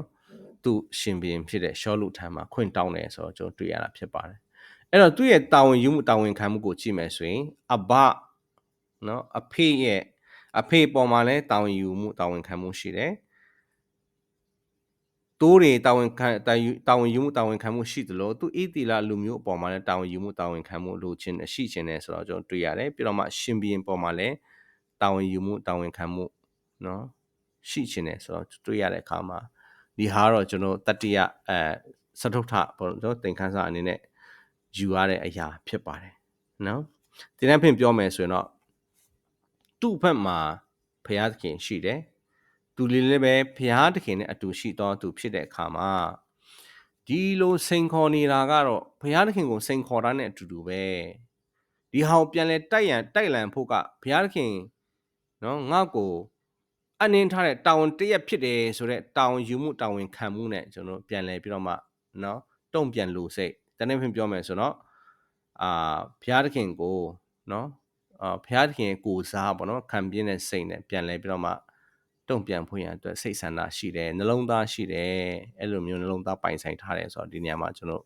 Speaker 1: သူရှင်ဘင်ဖြစ်တဲ့ရှောလူထံမှာခွင့်တောင်းတယ်ဆိုတော့ကျွန်တော်တွေ့ရတာဖြစ်ပါတယ်အဲ့တော့သူ့ရဲ့တာဝန်ယူမှုတာဝန်ခံမှုကိုကြည့်မယ်ဆိုရင်အဘเนาะအဖေပေါ်မှာလည်းတာဝန်ယူမှုတာဝန်ခံမှုရှိတယ်တိုးတွေတာဝန်ယူမှုတာဝန်ခံမှုရှိသလိုသူဣတိလလူမျိုးအပေါ်မှာလည်းတာဝန်ယူမှုတာဝန်ခံမှုလိုချင်ရှိချင်တယ်ဆိုတော့ကျွန်တော်တွေ့ရတယ်ပြီးတော့မှရှင်ဘီရင်ပေါ်မှာလည်းတာဝန်ယူမှုတာဝန်ခံမှုเนาะရှိချင်တယ်ဆိုတော့တွေ့ရတဲ့အခါမှာဒီဟာတော့ကျွန်တော်တတိယစတုထပေါ့ကျွန်တော်သင်ခန်းစာအနေနဲ့ယူရတဲ့အရာဖြစ်ပါတယ်เนาะဒီနေ့ပြင်ပြောမယ်ဆိုရင်တော့သူ့ဘက်မှာဘုရားသခင်ရှိတယ်သူလည်းပဲဘုရားသခင်နဲ့အတူရှိတော်သူဖြစ်တဲ့အခါမှာဒီလိုစိန်ခေါ်နေတာကတော့ဘုရားသခင်ကိုစိန်ခေါ်တာနဲ့အတူတူပဲဒီဟာကိုပြန်လဲတိုက်လန်ဖို့ကဘုရားသခင်နော်ငါ့ကိုအနှင်းထားတဲ့တာဝန်တရက်ဖြစ်တယ်ဆိုတော့တာဝန်ယူမှုတာဝန်ခံမှုနဲ့ကျွန်တော်ပြန်လဲပြီးတော့မှနော်တုံ့ပြန်လို့စိတ်တနေ့ပြင်ပြောမယ်ဆိုတော့ဘုရားသခင်ကိုနော်ဘုရားသခင်ရဲ့ကိုစားပေါ့နော်ခံပြင်းတဲ့စိတ်နဲ့ပြန်လဲပြီးတော့မှတုံ့ပြန်ဖို့ရန်အတွက်စိတ်ဆန္ဒရှိတယ်နှလုံးသားရှိတယ်အဲ့လိုမျိုးနှလုံးသားပိုင်ဆိုင်ထားတယ်ဆိုတော့ဒီနေရာမှာကျွန်တော်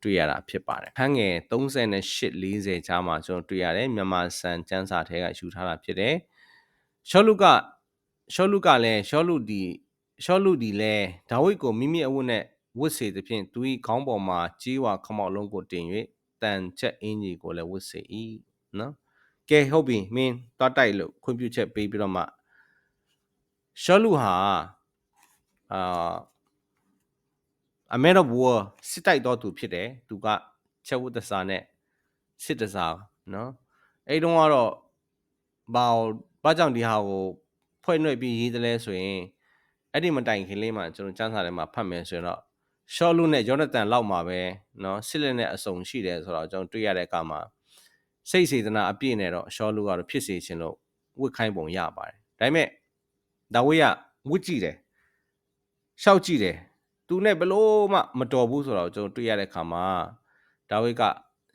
Speaker 1: တွေ့ရတာဖြစ်ပါတယ်ခန်းငယ်38 40ကြားမှာကျွန်တော်တွေ့ရတယ်မြန်မာစံကျမ်းစာထဲကယူထားတာဖြစ်တယ်ရှောလုကလည်းရှောလုဒီလဲဒါဝိဒ်ကိုမိမိအဝတ်နဲ့ဝတ်စေသဖြင့်သူ၏ခေါင်းပေါ်မှာကြေးဝါခမောက်လုံးကိုတင်၍တန်ချက်အင်ကြီးကိုလည်းဝတ်စေ၏နော်ကဲဟုတ်ပြီမင်းတွားတိုက်လို့ခွင့်ပြုချက်ပေးပြီးတော့မှရှောလုဟာအမဲတော်ဘောစစ်တိုက်တော်သူဖြစ်တယ်သူကချက်ဝတ်တစားနဲ့စစ်တစားနော်အဲ့တုန်းကတော့ဘာကြောင့်ဒီဟာကိုဖွဲ့နှွက်ပြီးရေးတယ်လဲဆိုရင်အဲ့ဒီမတိုင်ခင်လေးမှာကျွန်တော်စမ်းစာထဲမှာဖတ်မယ်ဆိုရင်တော့ရှောလုနဲ့ယောနသန်လောက်မှာပဲနော်စစ်လက်နဲ့အစုံရှိတယ်ဆိုတော့ကျွန်တော်တွေ့ရတဲ့အခါမှာစိတ်စေတနာအပြည့်နဲ့တော့ရှောလုကတော့ဖြစ်စေခြင်းလို့ဝတ်ခိုင်းပုံရပါတယ်ဒါပေမဲ့ဒါဝိဒ်ကဝတ်ကြည့်တယ်ရှောက်ကြည့်တယ် သူနဲ့ဘလို့မှမတော်ဘူးဆိုတော့ကျွန်တော်တွေ့ရတဲ့ခါမှာဒါဝိဒ်က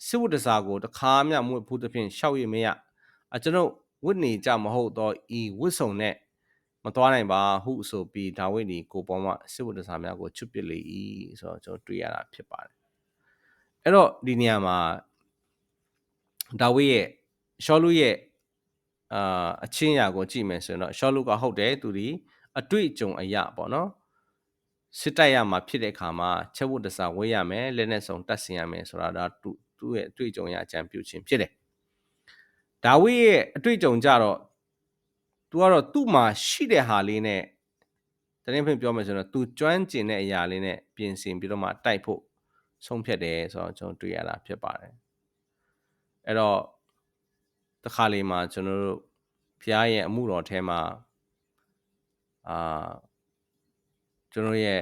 Speaker 1: စစ်ဝတ်တစားကိုတခါမှမွတ်ဘူးသဖြင့်ရှောက်ရမရကျွန်တော်ဝတ်နေကြမဟုတ်တော့ဤဝတ်စုံနဲ့မသွားနိုင်ပါဟုဆိုပြီးဒါဝိဒ်ဒီကိုပေါ်မှာစစ်ဝတ်တစားများကိုချွတ်ပစ်လေ၏ဆိုတော့ကျွန်တော်တွေ့ရတာဖြစ်ပါတယ်အဲ့တော့ဒီနေရာမှာဒါဝိဒ်ရဲ့ရှောလုရဲ့အချင်းရာကိုကြည့်မယ်ဆိုရင်တော့ရှောလုကဟုတ်တယ်သူဒီအတွေ့အကြုံအရာပေါ့နော်စစ်တိုက်ရမှာဖြစ်တဲ့အခါမှာချက်ဝတ်တစားဝေးရမယ်လက်နဲ့ဆောင်တတ်ဆင်ရမယ်ဆိုတာဒါသူ့ရဲ့အတွေ့အကြုံအရာအကြံပြုခြင်းဖြစ်တယ်ဒါဝိဒ်ရဲ့အတွေ့အကြုံကြတော့သူကတော့သူ့မှာရှိတဲ့ဟာလေးနဲ့တနည်းဖြင့်ပြောမယ်ဆိုတော့သူကျွမ်းကျင်တဲ့အရာလေးနဲ့ပြင်ဆင်ပြီးတော့မှတိုက်ဖို့ဆုံးဖြတ်တယ်ဆိုတော့ကျွန်တော်တွေ့ရတာဖြစ်ပါတယ်အဲ့တော့တခါလေမှာကျွန်တော်တို့ဘုရားရဲ့အမှုတော်ထဲမှာကျွန်တော်ရဲ့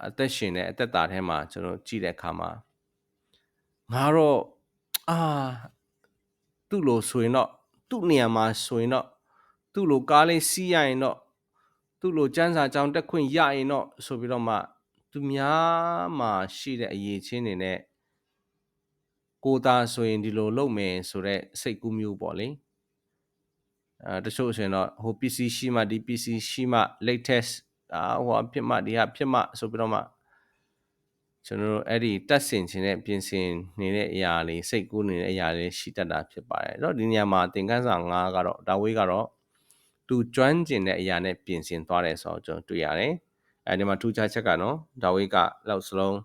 Speaker 1: အသက်ရှင်တဲ့အသက်တာထဲမှာကျွန်တော်ကြည့်တဲ့အခါမှာငါတော့သူ့လိုဆိုရင်တော့သူ့နေရာမှာဆိုရင်တော့သူ့လိုကားလေးစီးရရင်တော့သူ့လိုစံစာကြောင်းတက်ခွင့်ရရင်တော့ဆိုပြီးတော့မှသူများမှာရှိတဲ့အရေးချင်းတွေနဲ့ကိုသာဆိုရင်ဒီလိုလုပ်မယ်ဆိုတဲ့စိတ်ကူးမျိုးပေါ့လေတချို့ဆိုရင်တော့ဟို PC ရှိမှဒီ PC ရှိမှ latest ဟိုဖြစ်မှဒီဟာဖြစ်မှဆိုပြီးတော့မှကျွန်တော်တို့အဲ့ဒီတက်ဆင်ခြင်းနဲ့ပြင်ဆင်နေတဲ့အရာလေးစိတ်ကူးနေတဲ့အရာလေးရှိတတ်တာဖြစ်ပါတယ်အဲ့တော့ဒီနေရာမှာသင်ခန်းစာ9ကတော့ဒါဝိဒ်ကတော့သူကျွမ်းကျင်တဲ့အရာနဲ့ပြင်ဆင်သွားတယ်ဆိုတော့ကျွန်တော်တွေ့ရတယ်အဲဒီမှာထူးခြားချက်ကနော်ဒါဝိဒ်ကလောက်စလုံး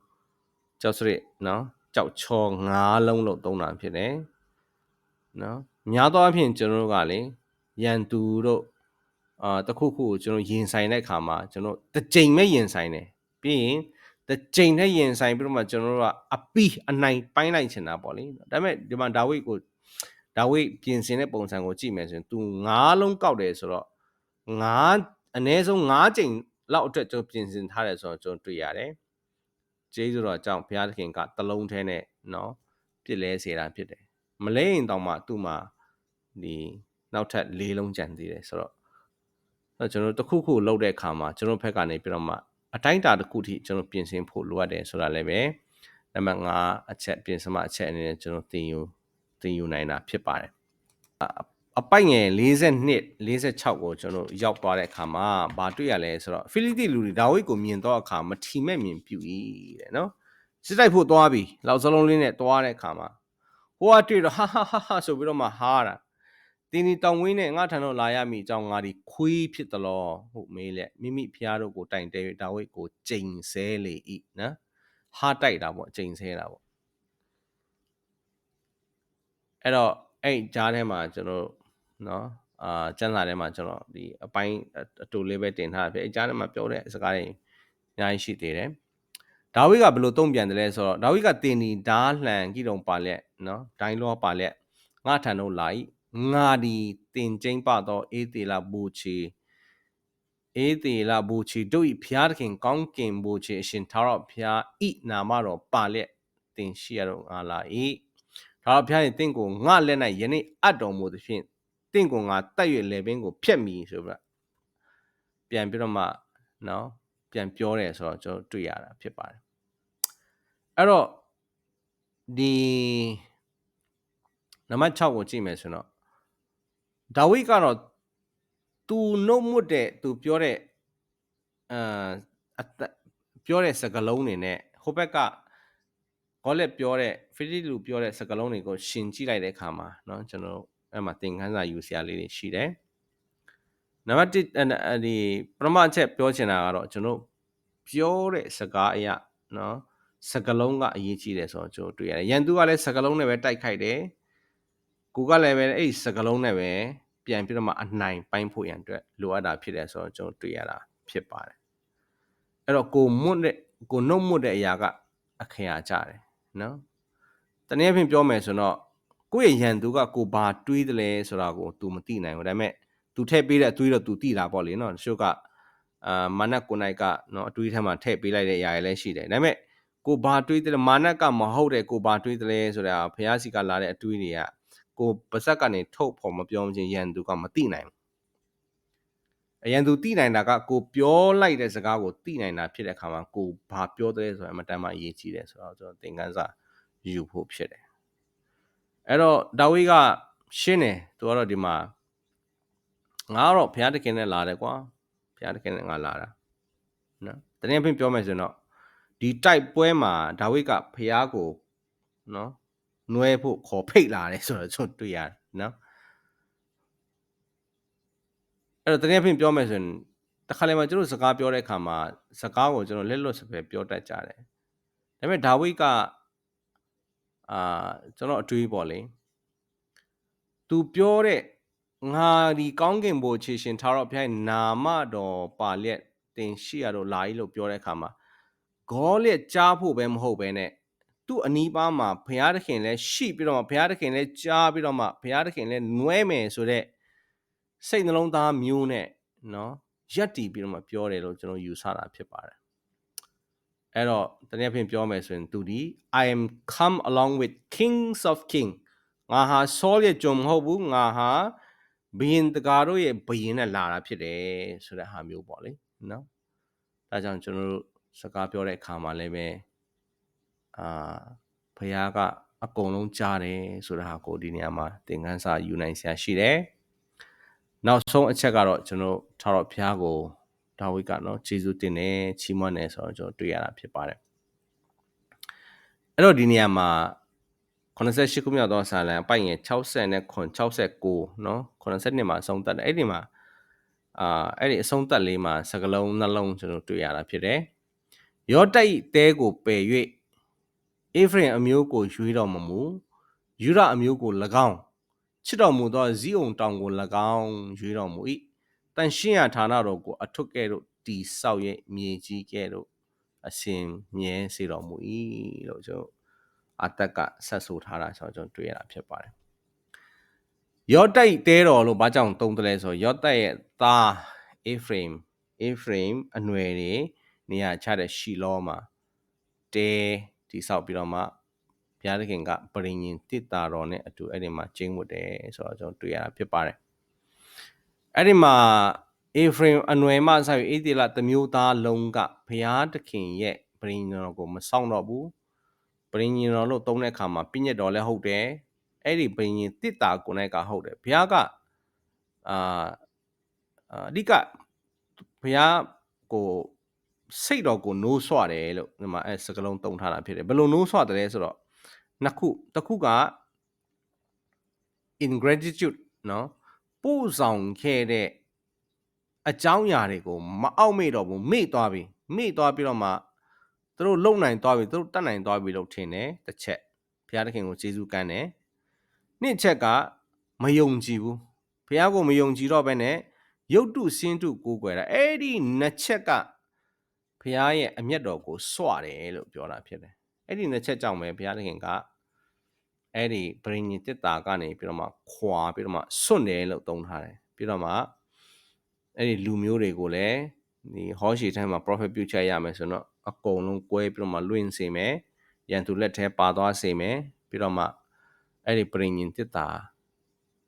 Speaker 1: ကြောက်စရစ်နော်ကြောက်ချော9လုံးလို့သုံးတာဖြစ်တယ်နော်များသောအားဖြင့်ကျွန်တော်တို့ကလေရန်သူတို့တခုခုကိုကျွန်တော်ရင်ဆိုင်တဲ့အခါမှာကျွန်တော်တစ်ကြိမ်ပဲရင်ဆိုင်တယ်ပြီးရင်တစ်ကြိမ်နဲ့ရင်ဆိုင်ပြီးတော့မှကျွန်တော်တို့ကအပီးအနိုင်ပိုင်းလိုက်ချင်တာပေါ့လေဒါပေမဲ့ဒီမှာဒါဝိဒ်ပြင်ဆင်တဲ့ပုံစံကိုကြည့်မယ်ဆိုရင်သူ9လုံးကောက်တယ်ဆိုတော့အနည်းဆုံး9ကြိမ်လောက်အတွက်ကျွန်တော်ပြင်ဆင်ထားတယ်ဆိုတော့ကျွန်တော်တွေ့ရတယ်ကျေးဇူးတော်ကြောင့်ဘုရားသခင်ကတလုံးထဲနဲ့နော်ပြစ်လဲစေတာဖြစ်တယ်မလဲရင်တောင်မှသူ့မှာဒီနောက်ထပ်၄လုံးကြံသေးတယ်ဆိုတော့ကျွန်တော်တခုခုလောက်တဲ့အခါမှာကျွန်တော်ဘက်ကနေပြီးတော့မှအတိုင်းတာတစ်ခုထိကျွန်တော်ပြင်ဆင်ဖို့လိုအပ်တယ်ဆိုတာလည်းပဲနံပါတ်5အချက်ပြင်ဆင်မှအချက်အနေနဲ့ကျွန်တော်သင်ယူနိုင်တာဖြစ်ပါတယ်အပိုက်ငယ်42 46ကိုကျွန်တော်ရောက်သွားတဲ့အခါမှာဘာတွေ့ရလဲဆိုတော့ဖိလိတိလူတွေဒါဝိဒ်ကိုမြင်တော့အခါမထီမဲ့မြင်ပြု၏တဲ့နော်စစ်တိုက်ဖို့သွားပြီလောက်စလုံးလေးနဲ့သွားတဲ့အခါမှာဟိုကတွေ့တော့ဟာဆိုပြီးတော့မှဟာတာတင်းဒီတောင်ဝင်းနဲ့ငါထံတော့လာရမည်အကြောင်းငါဒီခွေးဖြစ်သလားဟုတ်မေးလက်မိမိဖျားတို့ကိုတိုင်တဲဒါဝိဒ်ကိုကျိန်ဆဲလေ၏နော်ဟာတိုက်တာပေါ့ကျိန်ဆဲတာပေါ့အဲ့တော့အဲ့ကြားထဲမှာကျွန်တော်နော်ကျမ်းစာထဲမှာကျွန်တော်ဒီအပိုင်းအတူလေးပဲတင်ထားတယ်အဲ့ကြားထဲမှာပြောတဲ့စကားတွေအများကြီးရှိသေးတယ်ဒါဝိဒ်ကဘယ်လိုတုံ့ပြန်တယ်လဲဆိုတော့ဒါဝိဒ်ကတင်ဒီဓာလှန်ကြည့်တော့ပါလက်နော်ဒိုင်းလောပါလက်ငါထံတော့လာ၏ငါဒီတင်ကျင်းပတော့အေးသေးလာဘူချီတို့ဤဖျားသခင်ကောင်းကင်ဘူချီအရှင်သာရဖျားဤနာမတော်ပါလက်တင်ရှိရတော့ငါလာ၏ဒါတော့ဖျားရင်တင့်ကိုငါလက်၌ယနေ့အပ်တော်မူသဖြင့်တင့်ကိုငါတက်ရွယ်လေပင်ကိုဖျက်မိဆိုပြီးပြန်ပြီးတော့မှနော်ပြန်ပြောတယ်ဆိုတော့ကျွန်တော်တွေ့ရတာဖြစ်ပါတယ်အဲ့တော့ဒီနံပါတ်6ကိုကြည့်မယ်ဆိုတော့ဒါဝိဒ်ကတော့သူနှုတ်မွတ်တဲ့သူပြောတဲ့ပြောတဲ့စကားလုံးတွေနဲ့ဟိုဘက်ကဂေါလက်ပြောတဲ့ဖိလိလူပြောတဲ့စကားလုံးတွေကိုရှင်ကြည့်လိုက်တဲ့အခါမှာเนาะကျွန်တော်အဲ့မှာသင်ခန်းစာယူစရာလေးတွေရှိတယ်နံပါတ်1ဒီပထမအချက်ပြောချင်တာကတော့ကျွန်တော်ပြောတဲ့စကားအရာเนาะစကားလုံးကအရေးကြီးတယ်ဆိုတော့ကျွန်တော်တွေ့ရတယ်ရန်သူကလည်းစကားလုံးနဲ့ပဲတိုက်ခိုက်တယ်ကိုကလည်းပဲအဲ့စကားလုံးနဲ့ပဲပြန်ပြီးတော့မှအနိုင်ပိုင်းဖို့ရန်အတွက်လိုအပ်တာဖြစ်တယ်ဆိုတော့ကျွန်တော်တွေ့ရတာဖြစ်ပါတယ်အဲ့တော့ကိုနှုတ်မွတ်တဲ့အရာကအခရာကြတယ်နော်တနည်းအားဖြင့်ပြောမယ်ဆိုတော့ကိုယ့်ရဲ့ရန်သူကကိုဘာတွေးတယ်လဲဆိုတာကို तू မသိနိုင်ဘူးဒါပေမဲ့ तू ထည့်ပေးတဲ့အတွေးတော့ तू သိတာပေါ့လေနော်တချို့ကမာနက်ကိုနိုင်ကနော်အတွေးထဲမှာထည့်ပေးလိုက်တဲ့အရာတွေလည်းရှိတယ်ဒါပေမဲ့ကိုဘာတွေးတယ်မာနက်ကမဟုတ်တဲ့ကိုဘာတွေးတယ်လဲဆိုတာဘုရားစီကလာတဲ့အတွေးတွေကကိုပါဇက်ကနေထုတ်ဖို့မပြောမချင်းရန်သူကမသိနိုင်ဘူး အရန်သူတိနိုင်တာကကိုပြောလိုက်တဲ့စကားကိုတိနိုင်တာဖြစ်တဲ့အခါမှာကိုဘာပြောတဲ့ဆိုရင်အမတန်မှအရေးကြီးတယ်ဆိုတော့ကျွန်တော်သင်ခန်းစာယူဖို့ဖြစ်တယ်အဲ့တော့ဒါဝိကရှင်းတယ်သူကတော့ဒီမှာငါတော့ဘုရားသခင်နဲ့လာတယ်ကွာဘုရားသခင်နဲ့ငါလာတာနော်တနည်းအားဖြင့်ပြောမယ်ဆိုရင်တော့ဒီတိုက်ပွဲမှာဒါဝိကဘုရားကိုနော်နွဲဖို့ခေါ်ဖိတ်လာတယ်ဆိုတော့ကျွန်တော်တွေ့ရတယ်နော်အဲ့တော့တနည်းအားဖြင့်ပြောမယ်ဆိုရင်တခါလေမှကျွန်တော်စကားပြောတဲ့အခါမှာစကားကိုကျွန်တော်လက်လွတ်စပယ်ပြောတတ်ကြတယ်ဒါပေမဲ့ဒါဝိကကျွန်တော်အတွေးပေါ့လေသူပြောတဲ့ငါဒီကောင်းကင်ဘိုလ်ခြေရှင်ထားတော့ဘုရားနာမတော်ပါလျက်တင်ရှိရတော့လာကြီးလို့ပြောတဲ့အခါမှာဂေါလျက်ကြားဖို့ပဲမဟုတ်ပဲနဲ့သူ့အနီးပါးမှာဘုရားသခင်လည်းရှိပြီးတော့မှဘုရားသခင်လည်းကြားပြီးတော့မှဘုရားသခင်လည်းနွဲမယ်ဆိုတဲ့စိတ်နှလုံးသားမျိုးနဲ့နော်ရက်တည်ပြီးတော့မှပြောတယ်လို့ကျွန်တော်ယူဆတာဖြစ်ပါတယ်အဲ့တော့တနည်းအားဖြင့်ပြောမယ်ဆိုရင်သူဒီ I am come along with kings of king ငါဟာဆောရဲ့ဂျုံမဟုတ်ဘူးငါဟာဘယင်တကာတို့ရဲ့ဘယင်နဲ့လာတာဖြစ်တယ်ဆိုတဲ့ဟာမျိုးပေါ့လေနော်ဒါကြောင့်ကျွန်တော်တို့စကားပြောတဲ့အခါမှာလည်းပဲဘုရားကအကုန်လုံးကြားတယ်ဆိုတဲ့ဟာကိုဒီနေရာမှာသင်ခန်းစာယူနိုင်ဆရာရှိတယ်နောက်ဆုံးအချက်ကတော့ကျွန်တော်ထာဝရဘုရားကိုဒါဝိဒ်ကနော်ယေရှုတင်တယ်ချီးမွမ်းတယ်ဆိုတော့ကျွန်တော်တွေ့ရတာဖြစ်ပါတယ်အဲ့တော့ဒီနေရာမှာ88ခုမြောက်သောစာလံအပိုင်ငယ်60နဲ့69နော်82မှာအဆုံးသတ်တယ်အဲ့ဒီမှာအဲ့ဒီအဆုံးသတ်လေးမှာစကလုံးနှလုံးကျွန်တော်တွေ့ရတာဖြစ်တယ်ယောတိုက်တဲကိုပယ်၍အေဖရင်အမျိုးကိုရွေးတော်မမူယူရအမျိုးကို၎င်းချစ်တော်မူသောဇီးုံတောင်ကို၎င်းရွေးတော်မူ၏တန်ရှင်းရာဌာနတော်ကိုအထွတ်ကဲ့သို့တီဆောက်ရဲ့မြေကြီးကဲ့သို့အစဉ်မြဲစေတော်မူ၏လို့ကျွန်တော်အတက်ကဆက်ဆိုထားတာဆိုတော့ကျွန်တော်တွေ့ရတာဖြစ်ပါတယ်ယောတိုက်တဲတော်လို့ဘာကြောင့်သုံးတယ်လဲဆိုယောတိုက်ရဲ့သားအေဖရင်အနွယ်တွေနေရာချတဲ့ရှီလောမှာတဲတိဆောက်ပြီးတော့မှဘုရားသခင်ကပရိညင်တစ်တာတော်နဲ့အတူအဲ့ဒီမှာကျင်းဝတ်တယ်ဆိုတော့ကျွန်တော်တွေ့ရတာဖြစ်ပါတယ်အဲ့ဒီမှာအေဖရင်အနွယ်မှဆိုပြီးအေဒီလာတမျိုးသားလုံးကဘုရားသခင်ရဲ့ပရိညင်တော်ကိုမဆောင်တော့ဘူးပရိညင်တော်လို့သုံးတဲ့အခါမှာပြည့်ညတ်တော်လည်းဟုတ်တယ်အဲ့ဒီပရိညင်တစ်တာကိုနဲ့ကဟုတ်တယ်ဘုရားကအဓိကဘုရားကိုစိတ်တော်ကိုနိုးဆွတယ်လို့ဒီမှာအဲစကလုံးတုံထားတာဖြစ်တယ်ဘယ်လိုနိုးဆွတယ်လဲဆိုတော့နှစ်ခုတစ်ခုက ingratitude နော်ပို့ဆောင်ခဲ့တဲ့အကြောင်းအရာတွေကိုမအောက်မေ့တော့ဘူးမေ့သွားပြီးတော့မှသူတို့လုံနိုင်သွားပြီသူတို့တတ်နိုင်သွားပြီလို့ထင်တယ်တစ်ချက်ဘုရားသခင်ကိုကျေးဇူးကမ်းတယ်နှစ်ချက်ကမယုံကြည်ဘူးဘုရားကိုမယုံကြည်တော့ဘဲနဲ့ရုပ်တုစင်းတုကိုးကွယ်တာအဲ့ဒီနှစ်ချက်ကဘုရားရဲ့အမျက်တော်ကိုစွတယ်လို့ပြောတာဖြစ်တယ်အဲ့ဒီနှစ်ချက်ကြောင့်ပဲဘုရားသခင်ကအဲ့ဒီပရိညင်တစ်တာကနေပြီးတော့မှခွာပြီးတော့မှစွန့်တယ်လို့သုံးထားတယ်ပြီးတော့မှအဲ့ဒီလူမျိုးတွေကိုလည်းဒီဟောရှေထဲမှာ prophet ပြုချက်ရမယ်ဆိုတော့အကုန်လုံးကွဲပြီးတော့မှလွင့်စေမယ်ရန်သူလက်ထဲပါသွားစေမယ်ပြီးတော့မှအဲ့ဒီပရိညင်တစ်တာ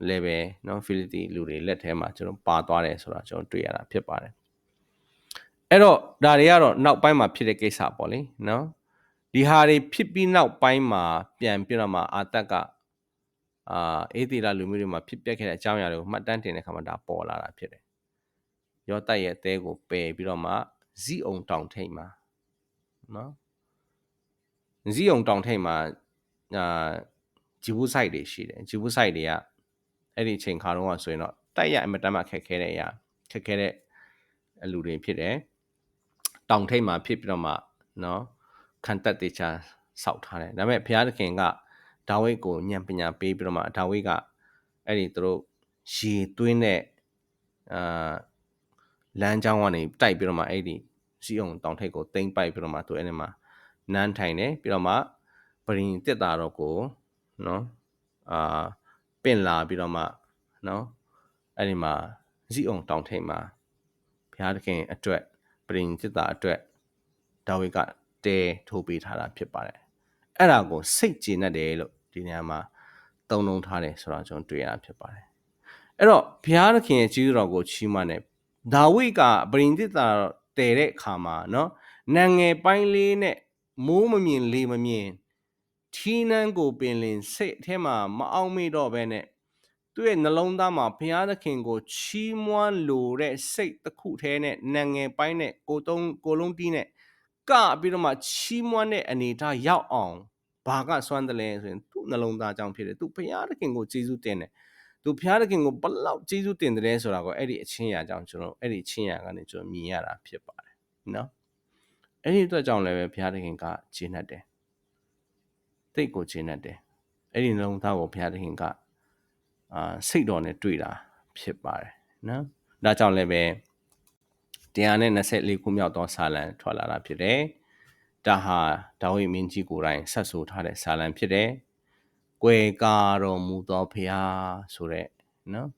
Speaker 1: လည်းပဲเนาะဖိလိတိလူတွေလက်ထဲမှာကျွန်တော်ပါသွားတယ်ဆိုတာကျွန်တော်တွေ့ရတာဖြစ်ပါတယ်အဲ့တော့ဒါတွေကတော့နောက်ပိုင်းမှာဖြစ်တဲ့ကိစ္စပေါ့လေเนาะဒီဟာတွေဖြစ်ပြီးနောက်ပိုင်းမှာပြန်ပြတော့မှအာတက်ကအေသီလာလူမျိုးတွေမှာဖြစ်ပျက်ခဲ့တဲ့အကြောင်းအရာတွေကိုမှတ်တမ်းတင်တဲ့အခါမှာဒါပေါ်လာတာဖြစ်တယ်ယောတိုက်ရဲ့အသေးကိုပယ်ပြီးတော့မှဇီးုံတောင်ထိပ်မှာเนาะဇီးုံတောင်ထိပ်မှာဂျီဘူးဆိုင်တွေရှိတယ်ဂျီဘူးဆိုင်တွေကအဲ့ဒီအချိန်ခါတော့ဆိုရင်တော့တိုက်ရအမတမ်းမှခက်ခဲတဲ့လူတွေဖြစ်တယ်တောင်ထိပ်မှာဖြစ်ပြီးတော့မှเนาะခံတက်တေချာစောက်ထားတယ်ဒါပေမဲ့ဘုရားသခင်ကဒါဝိဒ်ကိုဉာဏ်ပညာပေးပြီးတော့မှဒါဝိဒ်ကအဲ့ဒီသူတို့ရေသွင်းတဲ့လမ်းကြောင်းကနေတိုက်ပြီးတော့မှအဲ့ဒီစီအောင်တောင်ထိပ်ကိုတိမ့်ပိုက်ပြီးတော့မှသူအဲ့ဒီမှာနန်းထိုင်တယ်ပြီးတော့မှပရိညတစ်တာတော်ကိုเนาะပင့်လာပြီးတော့မှเนาะအဲ့ဒီမှာစီအောင်တောင်ထိပ်မှာဘုရားသခင်အတွက်ပရိညတစ်တာအတွက်ဒါဝိဒ်ကတဲထိုးပေးထားတာဖြစ်ပါတယ်အဲ့ဒါကိုစိတ်ကျေနပ်တယ်လို့ဒီနေရာမှာသုံးနှုန်းထားတယ်ဆိုတော့ကျွန်တော်တွေ့ရတာဖြစ်ပါတယ်အဲ့တော့ဘုရားသခင်ရဲ့ကျေးဇူးတော်ကိုချီးမွမ်းတယ် ဒါဝိဒ်ကပရိသတ်တာတည်တဲ့အခါမှာနော်နံငယ်ပိုင်းလေးနဲ့မိုးမမြင်လေမမြင်ထီးနှန်းကိုပင်လင်စိတ်အထဲမှာမအောင်မေ့တော့ဘဲနဲ့သူ့ရဲ့နှလုံးသားမှာဘုရားသခင်ကိုချီးမွမ်းလိုတဲ့စိတ်တစ်ခုထဲနဲ့နံငယ်ပိုင်းနဲ့ကိုလုံးတီးနဲ့ကပြီးတော့မှချီးမွမ်းတဲ့အနေထားရောက်အောင်ဘာကစွမ်းတယ်လဲဆိုရင်သူ့နှလုံးသားကြောင့်ဖြစ်တယ်သူဘုရားသခင်ကိုကျေးဇူးတင်တယ်သူဘုရားသခင်ကိုဘလောက်ကျေးဇူးတင်တယ်ဆိုတာကိုအဲ့ဒီအချင်းရာကြောင့်ကျွန်တော်အဲ့ဒီအချင်းရာကနေကျွန်တော်မြင်ရတာဖြစ်ပါတယ်နော်အဲ့ဒီအတွက်ကြောင့်လည်းပဲဘုရားသခင်ကကျေနပ်တယ်တိတ်ကိုကျေနပ်တယ်အဲ့ဒီနှလုံးသားကိုဘုရားသခင်ကစိတ်တော်နဲ့တွေ့တာဖြစ်ပါတယ်နော်ဒါကြောင့်လည်းပဲ124ခုမြောက်သောစာလံထွက်လာတာဖြစ်တယ်ဒါဟာဒါဝိဒ်မင်းကြီးကိုယ်တိုင်ဆက်ဆိုထားတဲ့စာလံဖြစ်တယ်ကွယ်ကာတော်မူသောဘုရားဆိုတဲ့နော်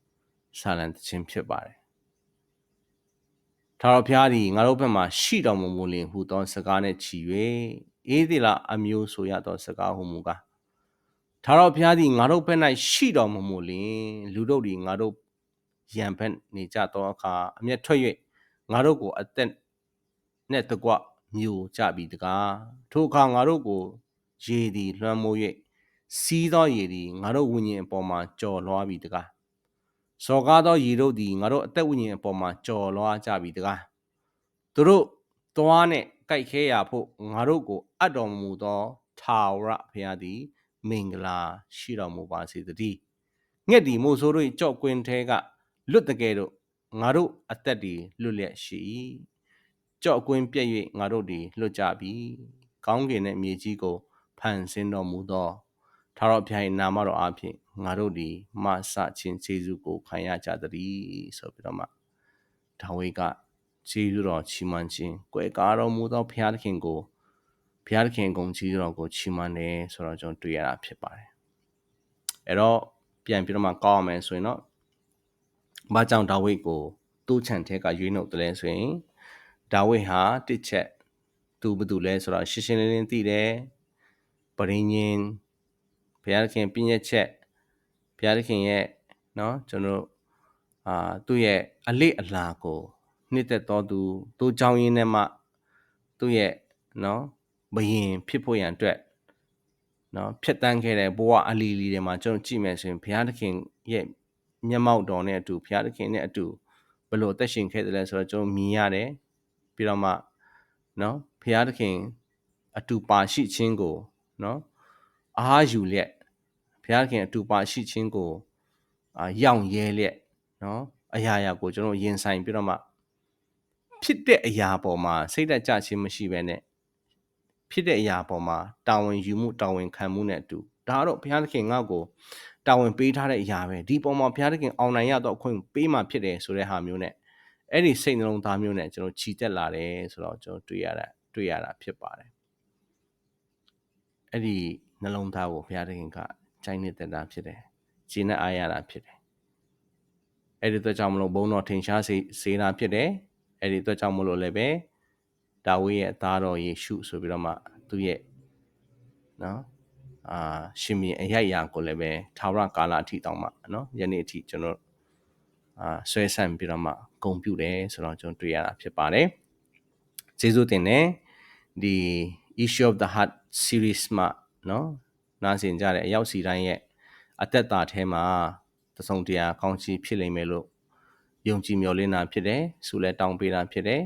Speaker 1: စာလံသခြင်းဖြစ်ပါတယ်ထာဝရဘုရားသည်ငါတို့ဘက်မှရှိတော်မူမူလင်ဟူသောစကားနှင့်ချီ၍ဧသလအမျိုးဆိုရသောစကားဟုမူကားထာဝရဘုရားသည်ငါတို့ဘက်၌ရှိတော်မူမူလင်လူတို့သည်ငါတို့ရန်ဘက်နေကြသောအခါအမျက်ထွက်၍ငါတို့ကိုအသက်နှင့်တကွမျိုးကြပြီတကားထိုအခါငါတို့ကိုရေသည်လွှမ်းမိုး၍စီးသောရေသည်ငါတို့ဝိညာဉ်အပေါ်မှာကြော်လွှားပြီတကားစော်ကားသောရေတို့သည်ငါတို့အသက်ဝိညာဉ်အပေါ်မှာကြော်လွှားကြပြီတကားသူတို့သွားနဲ့ကြိုက်ခဲရာဖို့ငါတို့ကိုအပ်တော်မူသောထာဝရဘုရားသည်မင်္ဂလာရှိတော်မူပါစေတည်းငှက်ဒီမို့ဆိုတို့ကြော့ကွင်းထဲကလွတ်တကယ်တော့ငါတို့အသက်ဒီလွတ်လျက်ရှိကြော့ကွင်းပြည့်၍ငါတို့ဒီလွတ်ကြပြီကောင်းကင်နဲ့မြေကြီးကိုဖန်ဆင်းတော်မူသောထာဝရဘုရား၏နာမတော်အဖြစ်ငါတို့ဒီမဆခြင်းကျေးဇူးကိုခံရကြသည်ဆိုပြီးတော့မှဒါဝိဒ်ကကျေးဇူးတော်ချီးမွမ်းခြင်းကွယ်ကာတော်မူသောဘုရားသခင်ကိုဘုရားသခင်ဂုဏ်ကျေးဇူးတော်ကိုချီးမွမ်းတယ်ဆိုတော့ကျွန်တော်တွေ့ရတာဖြစ်ပါတယ်အဲ့တော့ပြန်ပြီးတော့မှကောက်ရမယ်ဆိုရင်တော့ဘာကြောင့်ဒါဝိဒ်ကိုသူ့ခြံထဲကရွေးနှုတ်တယ်လဲဆိုရင်ဒါဝိဒ်ဟာတစ်ချက်သူဘယ်သူလဲဆိုတော့ရှင်းရှင်းလင်းလင်းသိတယ်ပရိညင်ဘုရားသခင်ပြည့်ညက်ချက်ဘုရားသခင်ရဲ့เนาะကျွန်တော်သူ့ရဲ့အလေးအလာကိုနှစ်သက်တော်သူကြောင်းရင်းနဲ့မှသူ့ရဲ့เนาะဘယင်ဖြစ်ဖို့ရန်အတွက်เนาะဖြတ်တန်းခဲ့တဲ့ဘဝအလီလီတွေမှာကျွန်တော်ကြည့်မယ်ဆိုရင်ဘုရားသခင်ရဲ့မျက်မှောက်တော်နဲ့အတူဘုရားသခင်နဲ့အတူဘယ်လိုအသက်ရှင်ခဲ့တယ်လဲဆိုတော့ကျွန်တော်မြင်ရတယ်ပြီးတော့မှเนาะဘုရားသခင်အတူပါရှိခြင်းကိုเนาะအားယူလျက်ဘုရားသခင်အတူပါရှိခြင်းကိုရောင်ရဲလျက်เนาะအရာရာကိုကျွန်တော်ရင်ဆိုင်ပြီးတော့မှဖြစ်တဲ့အရာပေါ်မှာစိတ်သက်ကြခြင်းမရှိဘဲနဲ့ဖြစ်တဲ့အရာပေါ်မှာတာဝန်ယူမှုတာဝန်ခံမှုနဲ့အတူဒါတော့ဘုရားသခင်ငါ့ကိုတာဝန်ပေးထားတဲ့အရာပဲဒီပေါ်မှာဘုရားသခင်အောင်နိုင်ရတော့အခွင့်ပေးမှဖြစ်တယ်ဆိုတဲ့ဟာမျိုးနဲ့အဲ့ဒီစိတ်နှလုံးသားမျိုးနဲ့ကျွန်တော်ခြိတက်လာတယ်ဆိုတော့ကျွန်တော်တွေ့ရတာဖြစ်ပါတယ်အဲ့ဒီနှလုံးသားကိုဘုရားသခင်ကကြိုက်နေတဲ့တာဖြစ်တယ်ခြေနဲ့အားရတာဖြစ်တယ်အဲ့ဒီအတွက်ကြောင့်မလို့ဘုန်းတော်ထင်ရှားစေတာဖြစ်တယ်အဲ့ဒီအတွက်ကြောင့်မလို့လည်းပဲဒါဝိဒ်ရဲ့သားတော်ယေရှုဆိုပြီးတော့မှသူ့ရဲ့နော်ရှင်မြင်အရိုက်ရာကိုလည်းပဲထာဝရကာလအထိတောင်းမှနော်ယနေ့အထိကျွန်တော်ဆွဲဆန့်ပြီးတော့မှဂုဏ်ပြုတယ်ဆိုတော့ကျွန်တော်တွေ့ရတာဖြစ်ပါတယ်ကျေးဇူးတင်တယ်ဒီ Issue of the Heart series မှာနော်နားဆင်ကြတဲ့အရောက်စီတိုင်းရဲ့အသက်တာထဲမှာတစုံတရာကောင်းချီးဖြစ်လိမ့်မယ်လို့ယုံကြည်မျှော်လင့်တာဖြစ်တယ်ဆုလည်းတောင်းပေးတာဖြစ်တယ်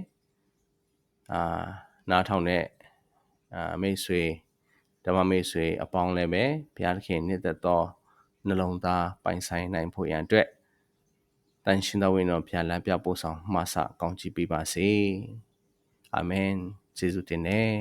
Speaker 1: နားထောင်တဲ့မိတ်ဆွေဓမ္မမိတ်ဆွေအပေါင်းလည်းပဲဘုရားသခင်နှစ်သက်သောနှလုံးသားပိုင်ဆိုင်နိုင်ဖို့ရန်အတွက်တန်ရှင်တော်ဝိညာဉ်တော်ဘုရားလမ်းပြပို့ဆောင်မှဆကောင်းချီးပေးပါစေအာမင်ကျေးဇူးတင်တယ်